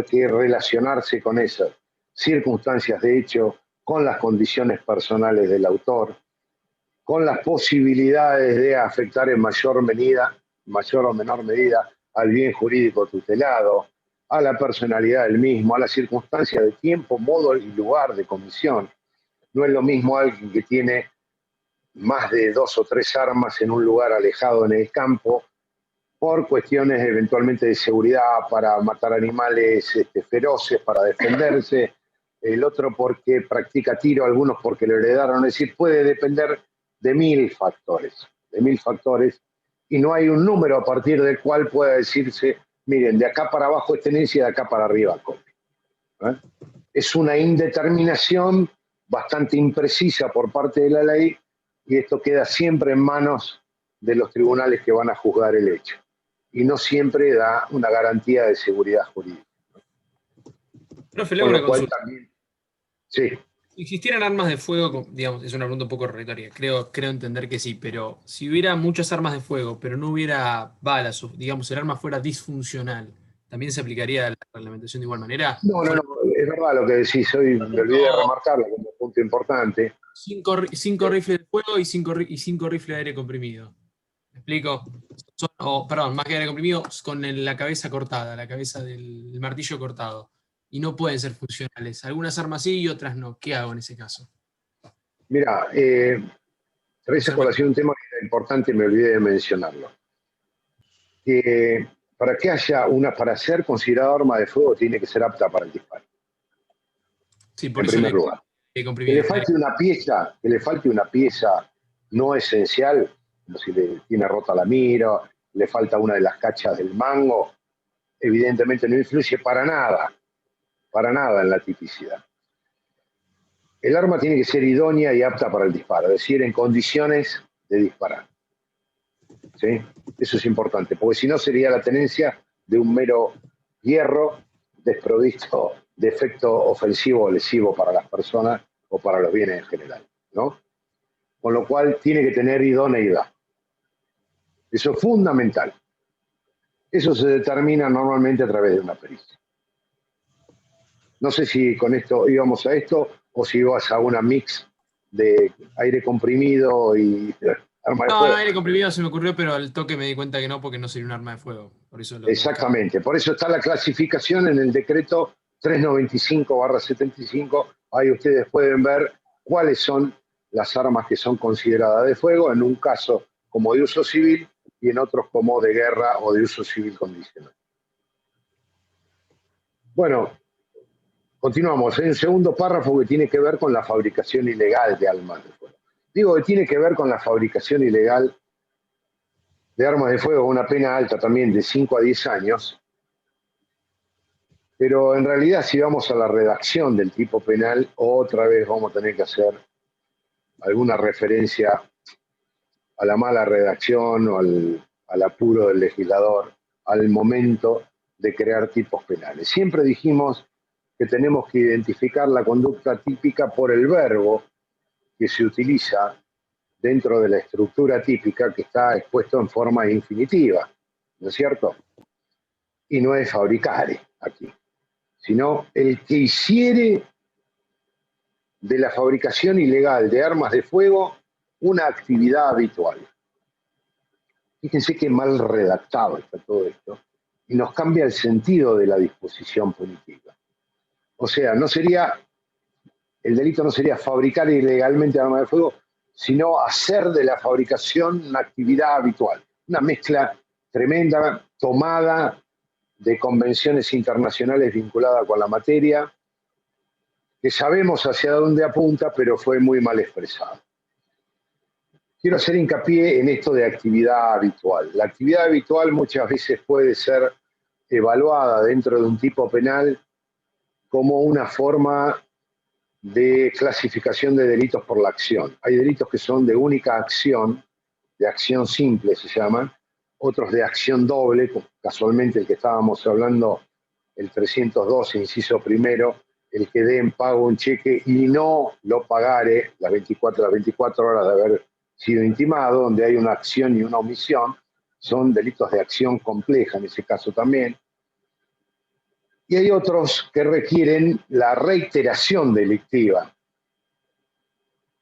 que relacionarse con esas circunstancias de hecho, con las condiciones personales del autor, con las posibilidades de afectar en mayor o menor medida al bien jurídico tutelado, a la personalidad del mismo, a las circunstancias de tiempo, modo y lugar de comisión. No es lo mismo alguien que tiene más de 2 o 3 armas en un lugar alejado en el campo, por cuestiones eventualmente de seguridad, para matar animales feroces, para defenderse, el otro porque practica tiro, algunos porque lo heredaron, es decir, puede depender de 1000 factores, y no hay un número a partir del cual pueda decirse, miren, de acá para abajo es tenencia, de acá para arriba copia. Es una indeterminación bastante imprecisa por parte de la ley, y esto queda siempre en manos de los tribunales que van a juzgar el hecho. Y no siempre da una garantía de seguridad jurídica. Profe, le hago una consulta. También, sí. Si existieran armas de fuego, digamos, es una pregunta un poco retórica, creo entender que sí, pero si hubiera muchas armas de fuego, pero no hubiera balas, o digamos, el arma fuera disfuncional, ¿también se aplicaría la reglamentación de igual manera? No, es verdad lo que decís, hoy me olvidé de remarcarlo como punto importante. 5 rifles de fuego y 5 rifles de aire comprimido. ¿Me explico? Más que aire comprimido, con la cabeza cortada, la cabeza del martillo cortado. Y no pueden ser funcionales. Algunas armas sí y otras no. ¿Qué hago en ese caso? Mira, traes a colación un tema que era importante y me olvidé de mencionarlo. Para que haya para ser considerada arma de fuego tiene que ser apta para el disparo. Sí, por en eso primer lugar. Que le falte una pieza no esencial, como si le tiene rota la mira, le falta una de las cachas del mango, evidentemente no influye para nada en la tipicidad. El arma tiene que ser idónea y apta para el disparo, es decir, en condiciones de disparar. ¿Sí? Eso es importante, porque si no sería la tenencia de un mero hierro desprovisto de efecto ofensivo o lesivo para las personas o para los bienes en general, ¿no? Con lo cual tiene que tener idoneidad. Eso es fundamental. Eso se determina normalmente a través de una pericia. No sé si con esto íbamos a esto o si ibas a una mix de aire comprimido y arma de No, fuego. el aire comprimido se me ocurrió, pero al toque me di cuenta que no, porque no sería un arma de fuego. Por eso lo Exactamente, por eso está la clasificación en el decreto 395/75. Ahí ustedes pueden ver cuáles son las armas que son consideradas de fuego, en un caso como de uso civil y en otros como de guerra o de uso civil condicional. Bueno, continuamos. Hay un segundo párrafo que tiene que ver con la fabricación ilegal de armas de fuego. Digo que tiene que ver con la fabricación ilegal de armas de fuego, una pena alta también de 5 a 10 años, pero en realidad si vamos a la redacción del tipo penal, otra vez vamos a tener que hacer alguna referencia a la mala redacción o al apuro del legislador al momento de crear tipos penales. Siempre dijimos que tenemos que identificar la conducta típica por el verbo que se utiliza dentro de la estructura típica que está expuesto en forma infinitiva, ¿no es cierto? Y no es fabricare aquí, sino el que hiciere de la fabricación ilegal de armas de fuego una actividad habitual. Fíjense qué mal redactado está todo esto, y nos cambia el sentido de la disposición punitiva. O sea, el delito no sería fabricar ilegalmente armas de fuego, sino hacer de la fabricación una actividad habitual. Una mezcla tremenda, tomada de convenciones internacionales vinculadas con la materia, que sabemos hacia dónde apunta, pero fue muy mal expresado. Quiero hacer hincapié en esto de actividad habitual. La actividad habitual muchas veces puede ser evaluada dentro de un tipo penal como una forma de clasificación de delitos por la acción. Hay delitos que son de única acción, de acción simple se llaman, otros de acción doble, casualmente el que estábamos hablando, el 312, inciso primero, el que dé en pago un cheque y no lo pagare las 24 horas de haber sido intimado, donde hay una acción y una omisión, son delitos de acción compleja en ese caso también. Y hay otros que requieren la reiteración delictiva,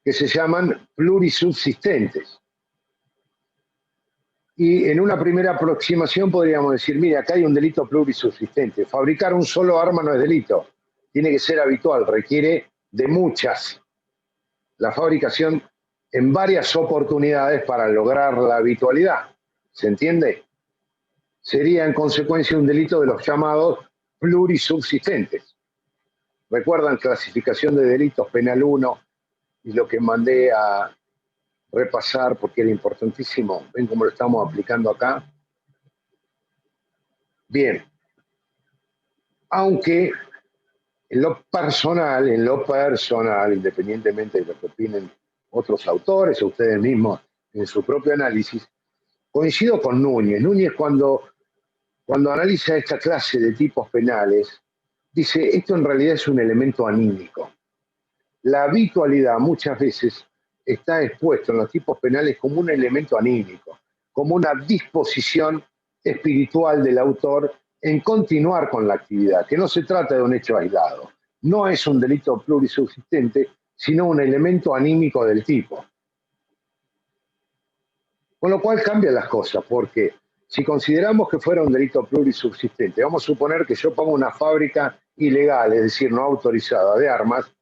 que se llaman plurisubsistentes. Y en una primera aproximación podríamos decir, mira, acá hay un delito plurisubsistente. Fabricar un solo arma no es delito, tiene que ser habitual, requiere de muchas. La fabricación en varias oportunidades para lograr la habitualidad. ¿Se entiende? Sería en consecuencia un delito de los llamados plurisubsistentes. ¿Recuerdan clasificación de delitos penal 1 y lo que mandé a repasar porque era importantísimo? ¿Ven cómo lo estamos aplicando acá? Bien. Aunque en lo personal, independientemente de lo que opinen otros autores o ustedes mismos en su propio análisis, coincido con Núñez. Núñez cuando analiza esta clase de tipos penales, dice, esto en realidad es un elemento anímico. La habitualidad muchas veces está expuesto en los tipos penales como un elemento anímico, como una disposición espiritual del autor en continuar con la actividad, que no se trata de un hecho aislado. No es un delito plurisubsistente, sino un elemento anímico del tipo. Con lo cual cambian las cosas, porque si consideramos que fuera un delito plurisubsistente, vamos a suponer que yo pongo una fábrica ilegal, es decir, no autorizada de armas,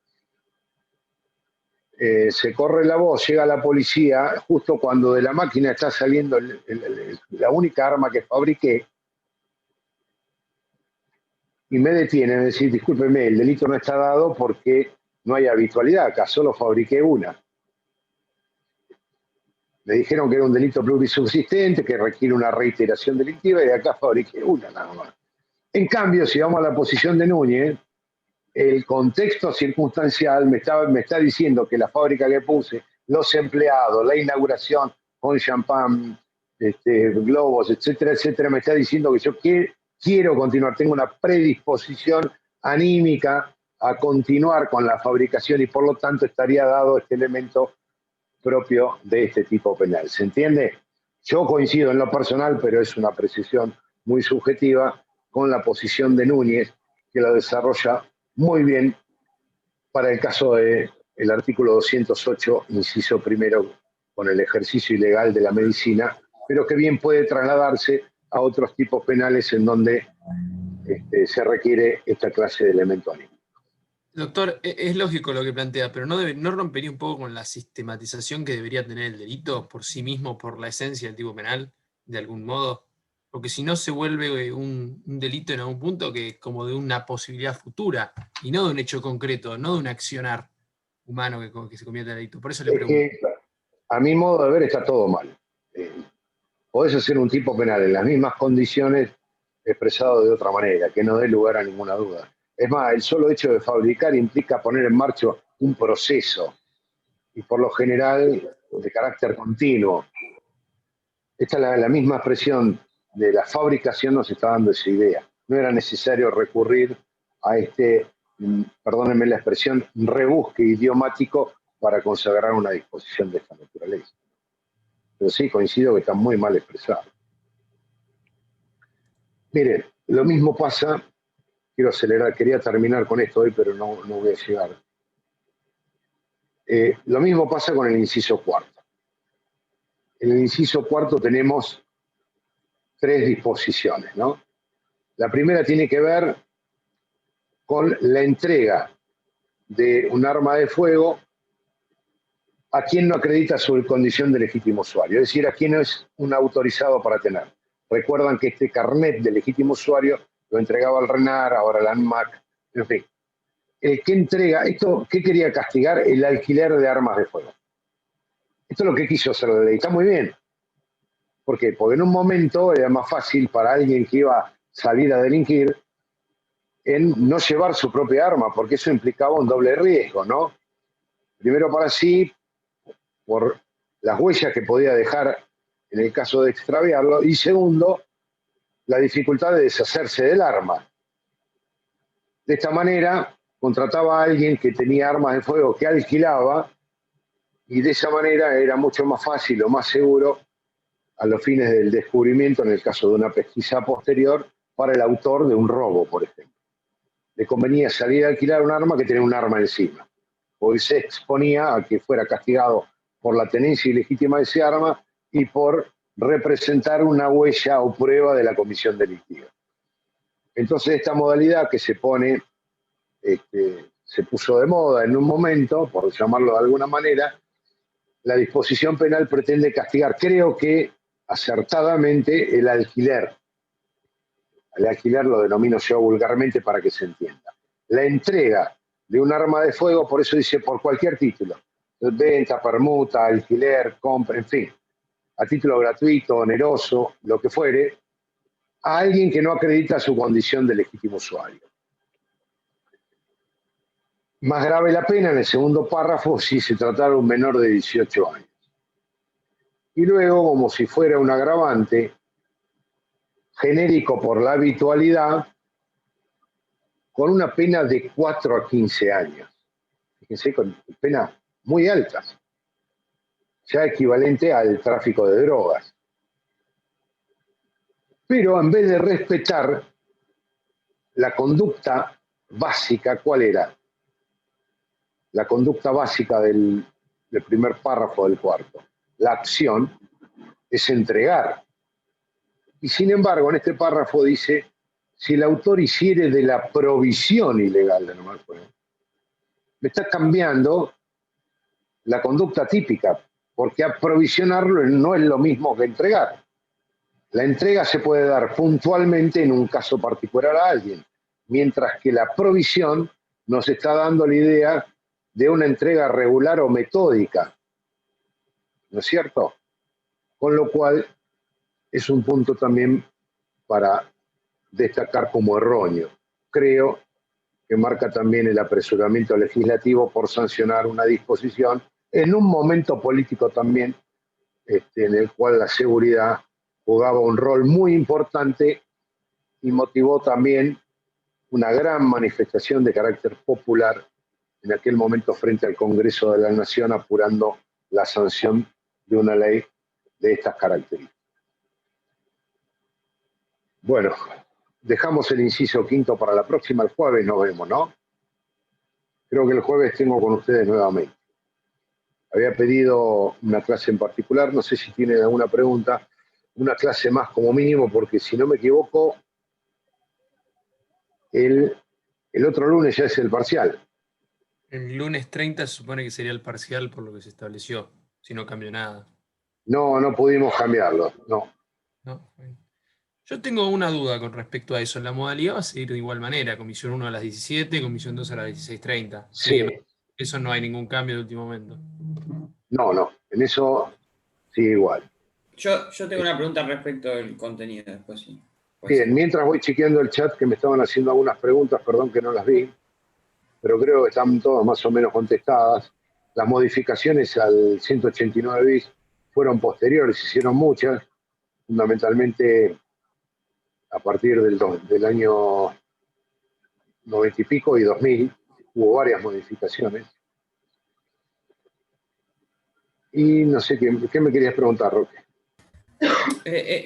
se corre la voz, llega la policía, justo cuando de la máquina está saliendo la única arma que fabriqué, y me detienen, es decir, discúlpeme, el delito no está dado porque no hay habitualidad, acá solo fabriqué una. Me dijeron que era un delito plurisubsistente, que requiere una reiteración delictiva, y de acá fabriqué una nada más. En cambio, si vamos a la posición de Núñez, el contexto circunstancial me está diciendo que la fábrica que puse, los empleados, la inauguración con champán, globos, etcétera, etcétera, me está diciendo que yo quiero continuar, tengo una predisposición anímica a continuar con la fabricación y por lo tanto estaría dado este elemento propio de este tipo penal. ¿Se entiende? Yo coincido en lo personal, pero es una precisión muy subjetiva, con la posición de Núñez, que la desarrolla muy bien para el caso del artículo 208, inciso primero, con el ejercicio ilegal de la medicina, pero que bien puede trasladarse a otros tipos penales en donde se requiere esta clase de elemento anímico. Doctor, es lógico lo que plantea, pero ¿no rompería un poco con la sistematización que debería tener el delito por sí mismo, por la esencia del tipo penal, de algún modo? Porque si no se vuelve un delito en algún punto que como de una posibilidad futura, y no de un hecho concreto, no de un accionar humano que se convierte en delito. Por eso le pregunto. Que, a mi modo de ver, está todo mal. Podés hacer un tipo penal en las mismas condiciones expresado de otra manera, que no dé lugar a ninguna duda. Es más, el solo hecho de fabricar implica poner en marcha un proceso, y por lo general de carácter continuo. Esta es la misma expresión de la fabricación, nos está dando esa idea. No era necesario recurrir a perdónenme la expresión, rebusque idiomático para consagrar una disposición de esta naturaleza. Pero sí, coincido que está muy mal expresado. Miren, lo mismo pasa, quiero acelerar, quería terminar con esto hoy, pero no voy a llegar. Lo mismo pasa con el inciso cuarto. En el inciso cuarto tenemos 3 disposiciones, ¿no? La primera tiene que ver con la entrega de un arma de fuego a quien no acredita su condición de legítimo usuario, es decir, a quien no es un autorizado para tener. Recuerdan que este carnet de legítimo usuario lo entregaba el RENAR, ahora la ANMAC, en fin. ¿Qué entrega? ¿Esto qué quería castigar? El alquiler de armas de fuego. Esto es lo que quiso hacer la ley. Está muy bien. ¿Por qué? Porque en un momento era más fácil para alguien que iba a salir a delinquir en no llevar su propia arma, porque eso implicaba un doble riesgo, ¿no? Primero para sí, por las huellas que podía dejar en el caso de extraviarlo, y segundo, la dificultad de deshacerse del arma. De esta manera, contrataba a alguien que tenía armas de fuego que alquilaba, y de esa manera era mucho más fácil o más seguro a los fines del descubrimiento, en el caso de una pesquisa posterior, para el autor de un robo, por ejemplo. Le convenía salir a alquilar un arma que tenía un arma encima, porque se exponía a que fuera castigado por la tenencia ilegítima de ese arma y por representar una huella o prueba de la comisión delictiva. Entonces esta modalidad que se puso de moda en un momento, por llamarlo de alguna manera, la disposición penal pretende castigar, creo que acertadamente, el alquiler. El alquiler lo denomino yo vulgarmente para que se entienda. La entrega de un arma de fuego, por eso dice por cualquier título, venta, permuta, alquiler, compra, en fin, a título gratuito, oneroso, lo que fuere, a alguien que no acredita su condición de legítimo usuario. Más grave la pena en el segundo párrafo si se tratara de un menor de 18 años. Y luego, como si fuera un agravante, genérico por la habitualidad, con una pena de 4 a 15 años. Fíjense, con penas muy altas, ya equivalente al tráfico de drogas. Pero en vez de respetar la conducta básica, ¿cuál era? La conducta básica del primer párrafo del cuarto. La acción es entregar. Y sin embargo, en este párrafo dice, si el autor hiciere de la provisión ilegal de arma de fuego, me está cambiando la conducta típica, porque aprovisionarlo no es lo mismo que entregar. La entrega se puede dar puntualmente en un caso particular a alguien, mientras que la provisión nos está dando la idea de una entrega regular o metódica, ¿no es cierto? Con lo cual es un punto también para destacar como erróneo. Creo que marca también el apresuramiento legislativo por sancionar una disposición en un momento político también en el cual la seguridad jugaba un rol muy importante y motivó también una gran manifestación de carácter popular en aquel momento frente al Congreso de la Nación, apurando la sanción de una ley de estas características. Bueno, dejamos el inciso quinto para la próxima. El jueves nos vemos, ¿no? Creo que el jueves tengo con ustedes nuevamente. Había pedido una clase en particular, no sé si tienen alguna pregunta, una clase más como mínimo, porque si no me equivoco, el otro lunes ya es el parcial. El lunes 30 se supone que sería el parcial por lo que se estableció, si no cambió nada. No, no pudimos cambiarlo, no. No. Yo tengo una duda con respecto a eso. La modalidad va a seguir de igual manera, comisión 1 a las 17, comisión 2 a las 16:30. Sí. Eso no hay ningún cambio de último momento. No, en eso sigue igual. Yo tengo una pregunta respecto del contenido, después sí. Bien, mientras voy chequeando el chat, que me estaban haciendo algunas preguntas, perdón que no las vi, pero creo que están todas más o menos contestadas. Las modificaciones al 189 bis fueron posteriores, se hicieron muchas, fundamentalmente a partir del año 90 y pico y 2000, hubo varias modificaciones. Y no sé, ¿qué me querías preguntar, Roque?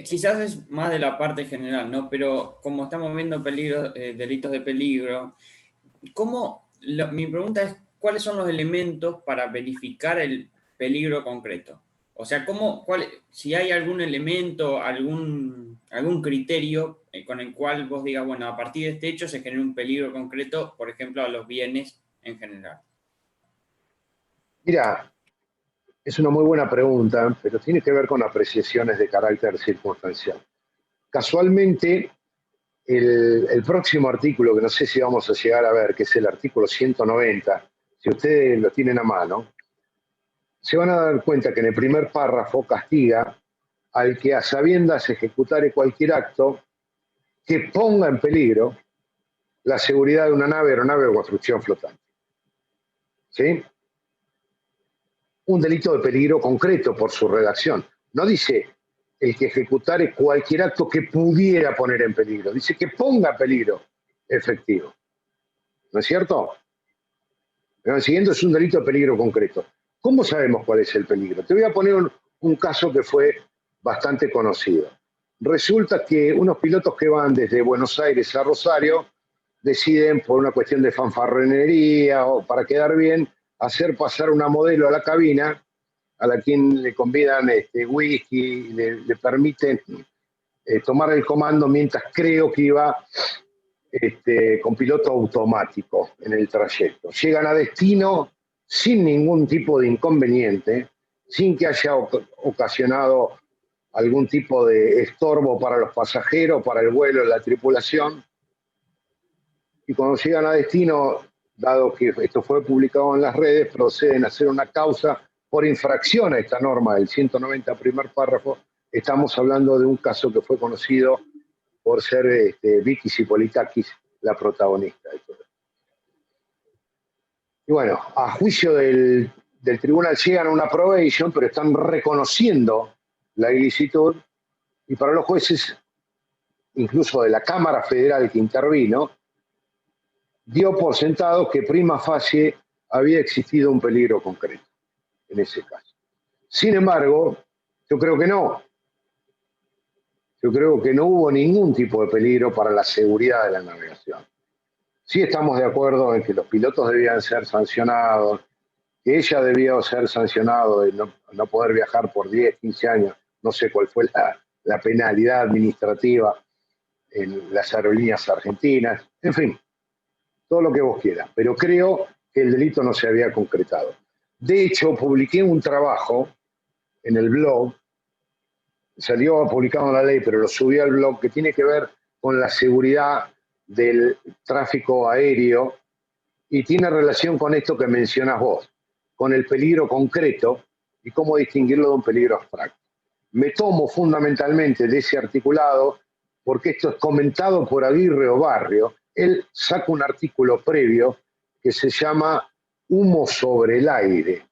Quizás es más de la parte general, ¿no? Pero como estamos viendo delitos de peligro, mi pregunta es, ¿cuáles son los elementos para verificar el peligro concreto? O sea, si hay algún elemento, algún criterio con el cual vos digas, bueno, a partir de este hecho se genera un peligro concreto, por ejemplo, a los bienes en general. Mira, es una muy buena pregunta, pero tiene que ver con apreciaciones de carácter circunstancial. Casualmente, el próximo artículo, que no sé si vamos a llegar a ver, que es el artículo 190, si ustedes lo tienen a mano, se van a dar cuenta que en el primer párrafo castiga al que a sabiendas ejecutare cualquier acto que ponga en peligro la seguridad de una nave, aeronave o construcción flotante. ¿Sí? Un delito de peligro concreto por su redacción. No dice el que ejecutare cualquier acto que pudiera poner en peligro. Dice que ponga en peligro efectivo. ¿No es cierto? Pero el siguiente es un delito de peligro concreto. ¿Cómo sabemos cuál es el peligro? Te voy a poner un caso que fue bastante conocido. Resulta que unos pilotos que van desde Buenos Aires a Rosario deciden, por una cuestión de fanfarronería o para quedar bien, hacer pasar una modelo a la cabina, a la quien le convidan whisky, le permiten tomar el comando mientras creo que iba con piloto automático en el trayecto. Llegan a destino sin ningún tipo de inconveniente, sin que haya ocasionado algún tipo de estorbo para los pasajeros, para el vuelo, la tripulación. Y cuando llegan a destino, dado que esto fue publicado en las redes, proceden a hacer una causa por infracción a esta norma del 190 primer párrafo. Estamos hablando de un caso que fue conocido por ser Vicky Cipolitakis la protagonista de todo. Y bueno, a juicio del tribunal llegan a una probation, pero están reconociendo la ilicitud, y para los jueces, incluso de la Cámara Federal que intervino, dio por sentado que prima facie había existido un peligro concreto en ese caso. Sin embargo, yo creo que no. Yo creo que no hubo ningún tipo de peligro para la seguridad de la navegación. Sí estamos de acuerdo en que los pilotos debían ser sancionados, que ella debía ser sancionado de no poder viajar por 10, 15 años, no sé cuál fue la penalidad administrativa en las aerolíneas argentinas, en fin, todo lo que vos quieras, pero creo que el delito no se había concretado. De hecho, publiqué un trabajo en el blog, salió publicado en la ley, pero lo subí al blog, que tiene que ver con la seguridad del tráfico aéreo y tiene relación con esto que mencionás vos, con el peligro concreto y cómo distinguirlo de un peligro abstracto. Me tomo fundamentalmente de ese articulado porque esto es comentado por Aguirre o Barrio él saca un artículo previo que se llama Humo sobre el aire,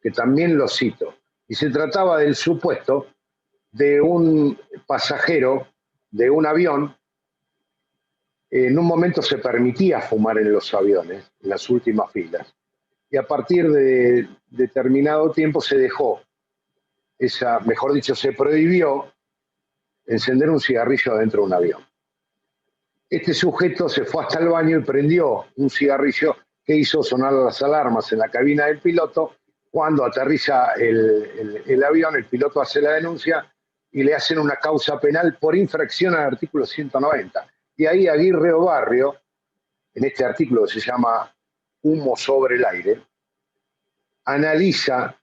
que también lo cito. Y se trataba del supuesto de un pasajero de un avión. En un momento se permitía fumar en los aviones, en las últimas filas. Y a partir de determinado tiempo se dejó, mejor dicho, se prohibió encender un cigarrillo dentro de un avión. Este sujeto se fue hasta el baño y prendió un cigarrillo que hizo sonar las alarmas en la cabina del piloto. Cuando aterriza el avión, el piloto hace la denuncia y le hacen una causa penal por infracción al artículo 190. Y ahí Aguirre Obarrio, en este artículo que se llama Humo sobre el aire, analiza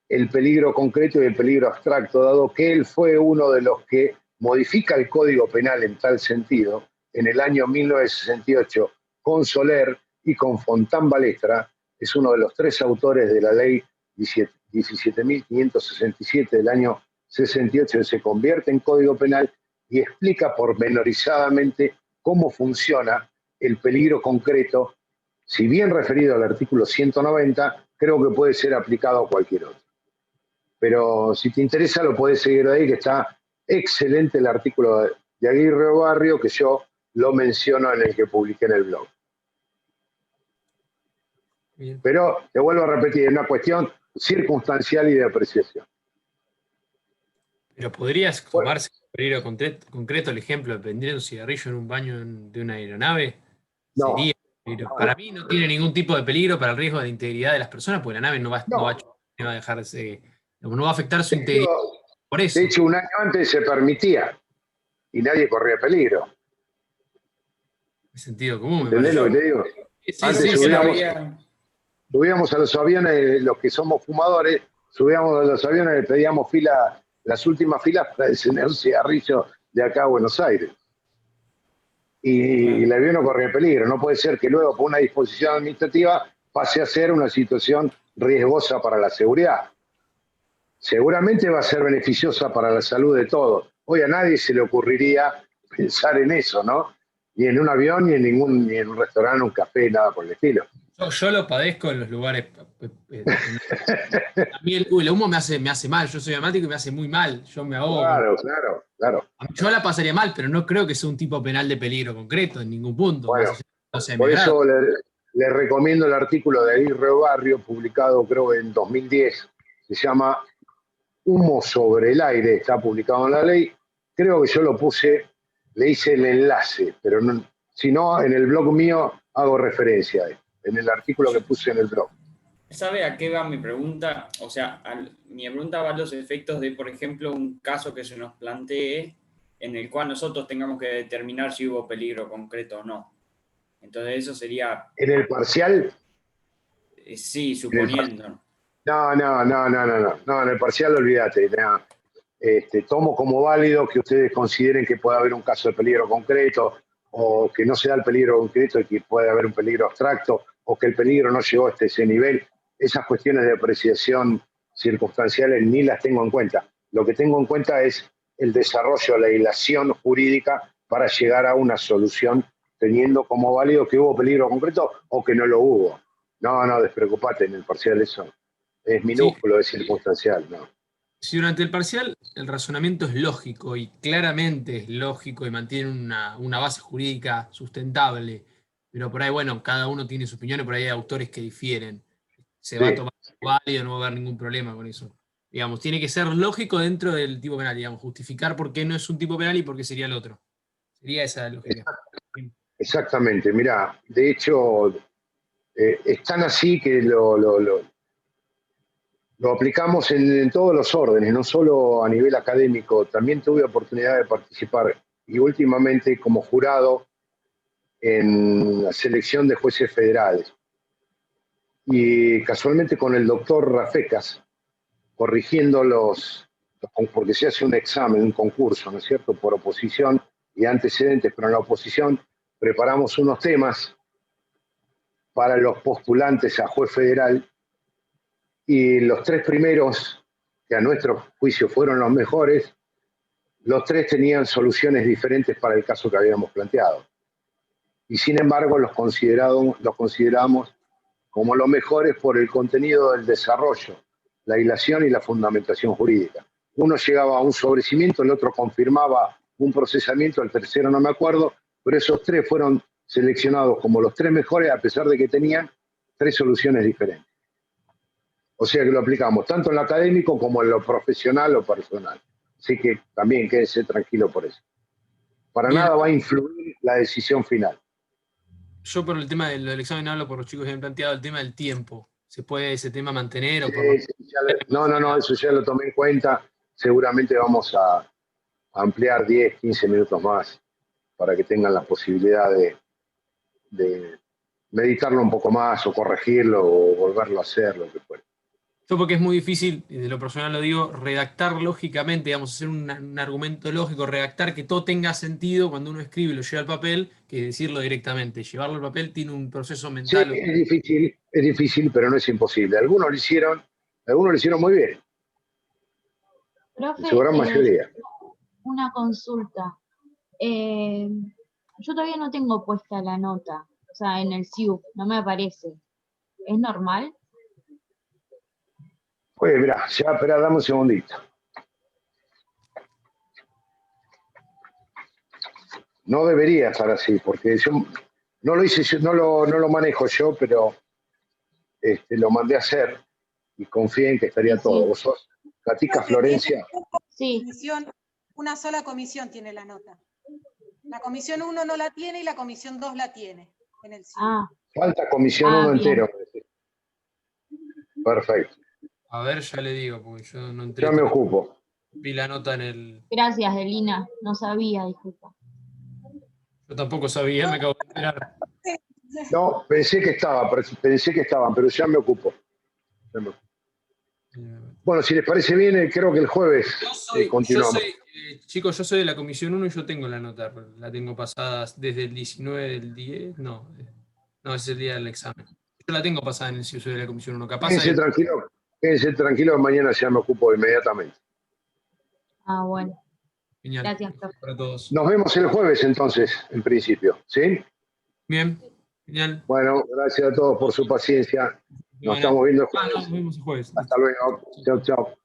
el peligro concreto y el peligro abstracto, dado que él fue uno de los que modifica el Código Penal en tal sentido, en el año 1968, con Soler y con Fontán Balestra. Es uno de los 3 autores de la ley 17.567 del año 68, que se convierte en Código Penal y explica pormenorizadamente cómo funciona el peligro concreto. Si bien referido al artículo 190, creo que puede ser aplicado a cualquier otro. Pero si te interesa, lo puedes seguir ahí, que está excelente el artículo de Aguirre Obarrio, que yo lo menciono en el que publiqué en el blog. Bien. Pero te vuelvo a repetir, es una cuestión circunstancial y de apreciación. Pero podrías tomarse un peligro concreto, el ejemplo de prender un cigarrillo en un baño de una aeronave. No. Sería peligro. Para mí no tiene ningún tipo de peligro para el riesgo de integridad de las personas, porque la nave no va a dejarse, no va a afectar su integridad. Por eso. De hecho, un año antes se permitía y nadie corría peligro. Es sentido común. ¿Entendés lo que te digo? Sí, Antes subíamos a los aviones, los que somos fumadores, subíamos a los aviones y pedíamos las últimas filas para encender un cigarrillo de acá a Buenos Aires. Y el avión no corría peligro. No puede ser que luego, por una disposición administrativa, pase a ser una situación riesgosa para la seguridad. Seguramente va a ser beneficiosa para la salud de todos. Hoy a nadie se le ocurriría pensar en eso, ¿no? Ni en un avión, ni en un restaurante, un café, nada por el estilo. Yo lo padezco en los lugares. A mí el humo me hace mal. Yo soy asmático y me hace muy mal. Yo me ahogo. Claro. Yo la pasaría mal, pero no creo que sea un tipo penal de peligro concreto en ningún punto. Bueno, por eso le recomiendo el artículo de Aguirre Obarrio, publicado creo en 2010. Se llama Humo sobre el aire, está publicado en la ley. Creo que yo lo puse, le hice el enlace, pero no, si no, en el blog mío hago referencia a esto, en el artículo que puse en el blog. ¿Sabe a qué va mi pregunta? O sea, mi pregunta va a los efectos de, por ejemplo, un caso que se nos plantee en el cual nosotros tengamos que determinar si hubo peligro concreto o no. Entonces eso sería... ¿En el parcial? Sí, suponiendo. No, en el parcial olvídate. Tomo como válido que ustedes consideren que puede haber un caso de peligro concreto, o que no se da el peligro concreto y que puede haber un peligro abstracto, o que el peligro no llegó hasta ese nivel. Esas cuestiones de apreciación circunstanciales ni las tengo en cuenta. Lo que tengo en cuenta es el desarrollo de la hilación jurídica para llegar a una solución teniendo como válido que hubo peligro concreto o que no lo hubo. No, despreocupate, en el parcial eso es minúsculo, es circunstancial, no. Si durante el parcial el razonamiento es lógico y claramente es lógico y mantiene una base jurídica sustentable, pero por ahí, bueno, cada uno tiene su opinión y por ahí hay autores que difieren. Se va a tomar válido, no va a haber ningún problema con eso. Digamos, tiene que ser lógico dentro del tipo penal, digamos, justificar por qué no es un tipo penal y por qué sería el otro. Sería esa la lógica. Exactamente, mirá, de hecho, es tan así que lo aplicamos en todos los órdenes, no solo a nivel académico. También tuve oportunidad de participar y últimamente como jurado en la selección de jueces federales. Y casualmente con el doctor Rafecas, corrigiendo porque se hace un examen, un concurso, ¿no es cierto?, por oposición y antecedentes, pero en la oposición preparamos unos temas para los postulantes a juez federal y los 3 primeros, que a nuestro juicio fueron los mejores, los 3 tenían soluciones diferentes para el caso que habíamos planteado. y sin embargo los consideramos como los mejores por el contenido del desarrollo, la hilación y la fundamentación jurídica. Uno llegaba a un sobrecimiento, el otro confirmaba un procesamiento, el tercero no me acuerdo, pero esos tres fueron seleccionados como los tres mejores a pesar de que tenían tres soluciones diferentes. O sea que lo aplicamos tanto en lo académico como en lo profesional o personal. Así que también quédese tranquilo por eso. Para Bien. nada va a influir la decisión final. Yo por el tema del examen hablo por los chicos que han planteado el tema del tiempo. ¿Se puede ese tema mantener? O por No, eso ya lo tomé en cuenta. Seguramente vamos a ampliar 10, 15 minutos más para que tengan la posibilidad de meditarlo un poco más o corregirlo o volverlo a hacer, lo que fuera. Yo porque es muy difícil, y de lo personal lo digo, redactar lógicamente, digamos, hacer un argumento lógico, redactar que todo tenga sentido cuando uno escribe y lo lleva al papel, que decirlo directamente. Llevarlo al papel tiene un proceso Sí, mental. es difícil, pero no es imposible. Algunos lo hicieron muy bien, Profe, en su gran mayoría. una consulta. Yo todavía no tengo puesta la nota, o sea, en el SIUP, no me aparece. ¿Es normal? Oye, mirá, ya, espera, dame un segundito. No debería estar así, porque yo no lo hice, no lo manejo yo, pero lo mandé a hacer y confié en que estaría todo. ¿Vos sos Katica Florencia? Sí. Una sola comisión tiene la nota. La comisión 1 no la tiene y la comisión 2 la tiene en el SIUP. Falta comisión 1 bien. entero. Perfecto. A ver, ya le digo, porque yo no entré. Ya me ocupo. Vi la nota en el... Gracias, Delina. No sabía, disculpa. Yo tampoco sabía, me acabo de enterar. No, pensé que estaban, pero ya me ocupo. Bueno, si les parece bien, creo que el jueves continuamos. Chicos, yo soy de la comisión 1 y yo tengo la nota. La tengo pasada desde el 19 del 10. No, es el día del examen. Yo la tengo pasada en el CIUSO de la comisión 1. Capaz Quédense tranquilo, mañana ya me ocupo inmediatamente. Bueno. Genial. Gracias, profe. Para todos. Nos vemos el jueves entonces, en principio, ¿sí? Bien, genial. Bueno, gracias a todos por su paciencia. Nos estamos viendo el jueves. Nos vemos el jueves. Hasta luego. Chao, chao.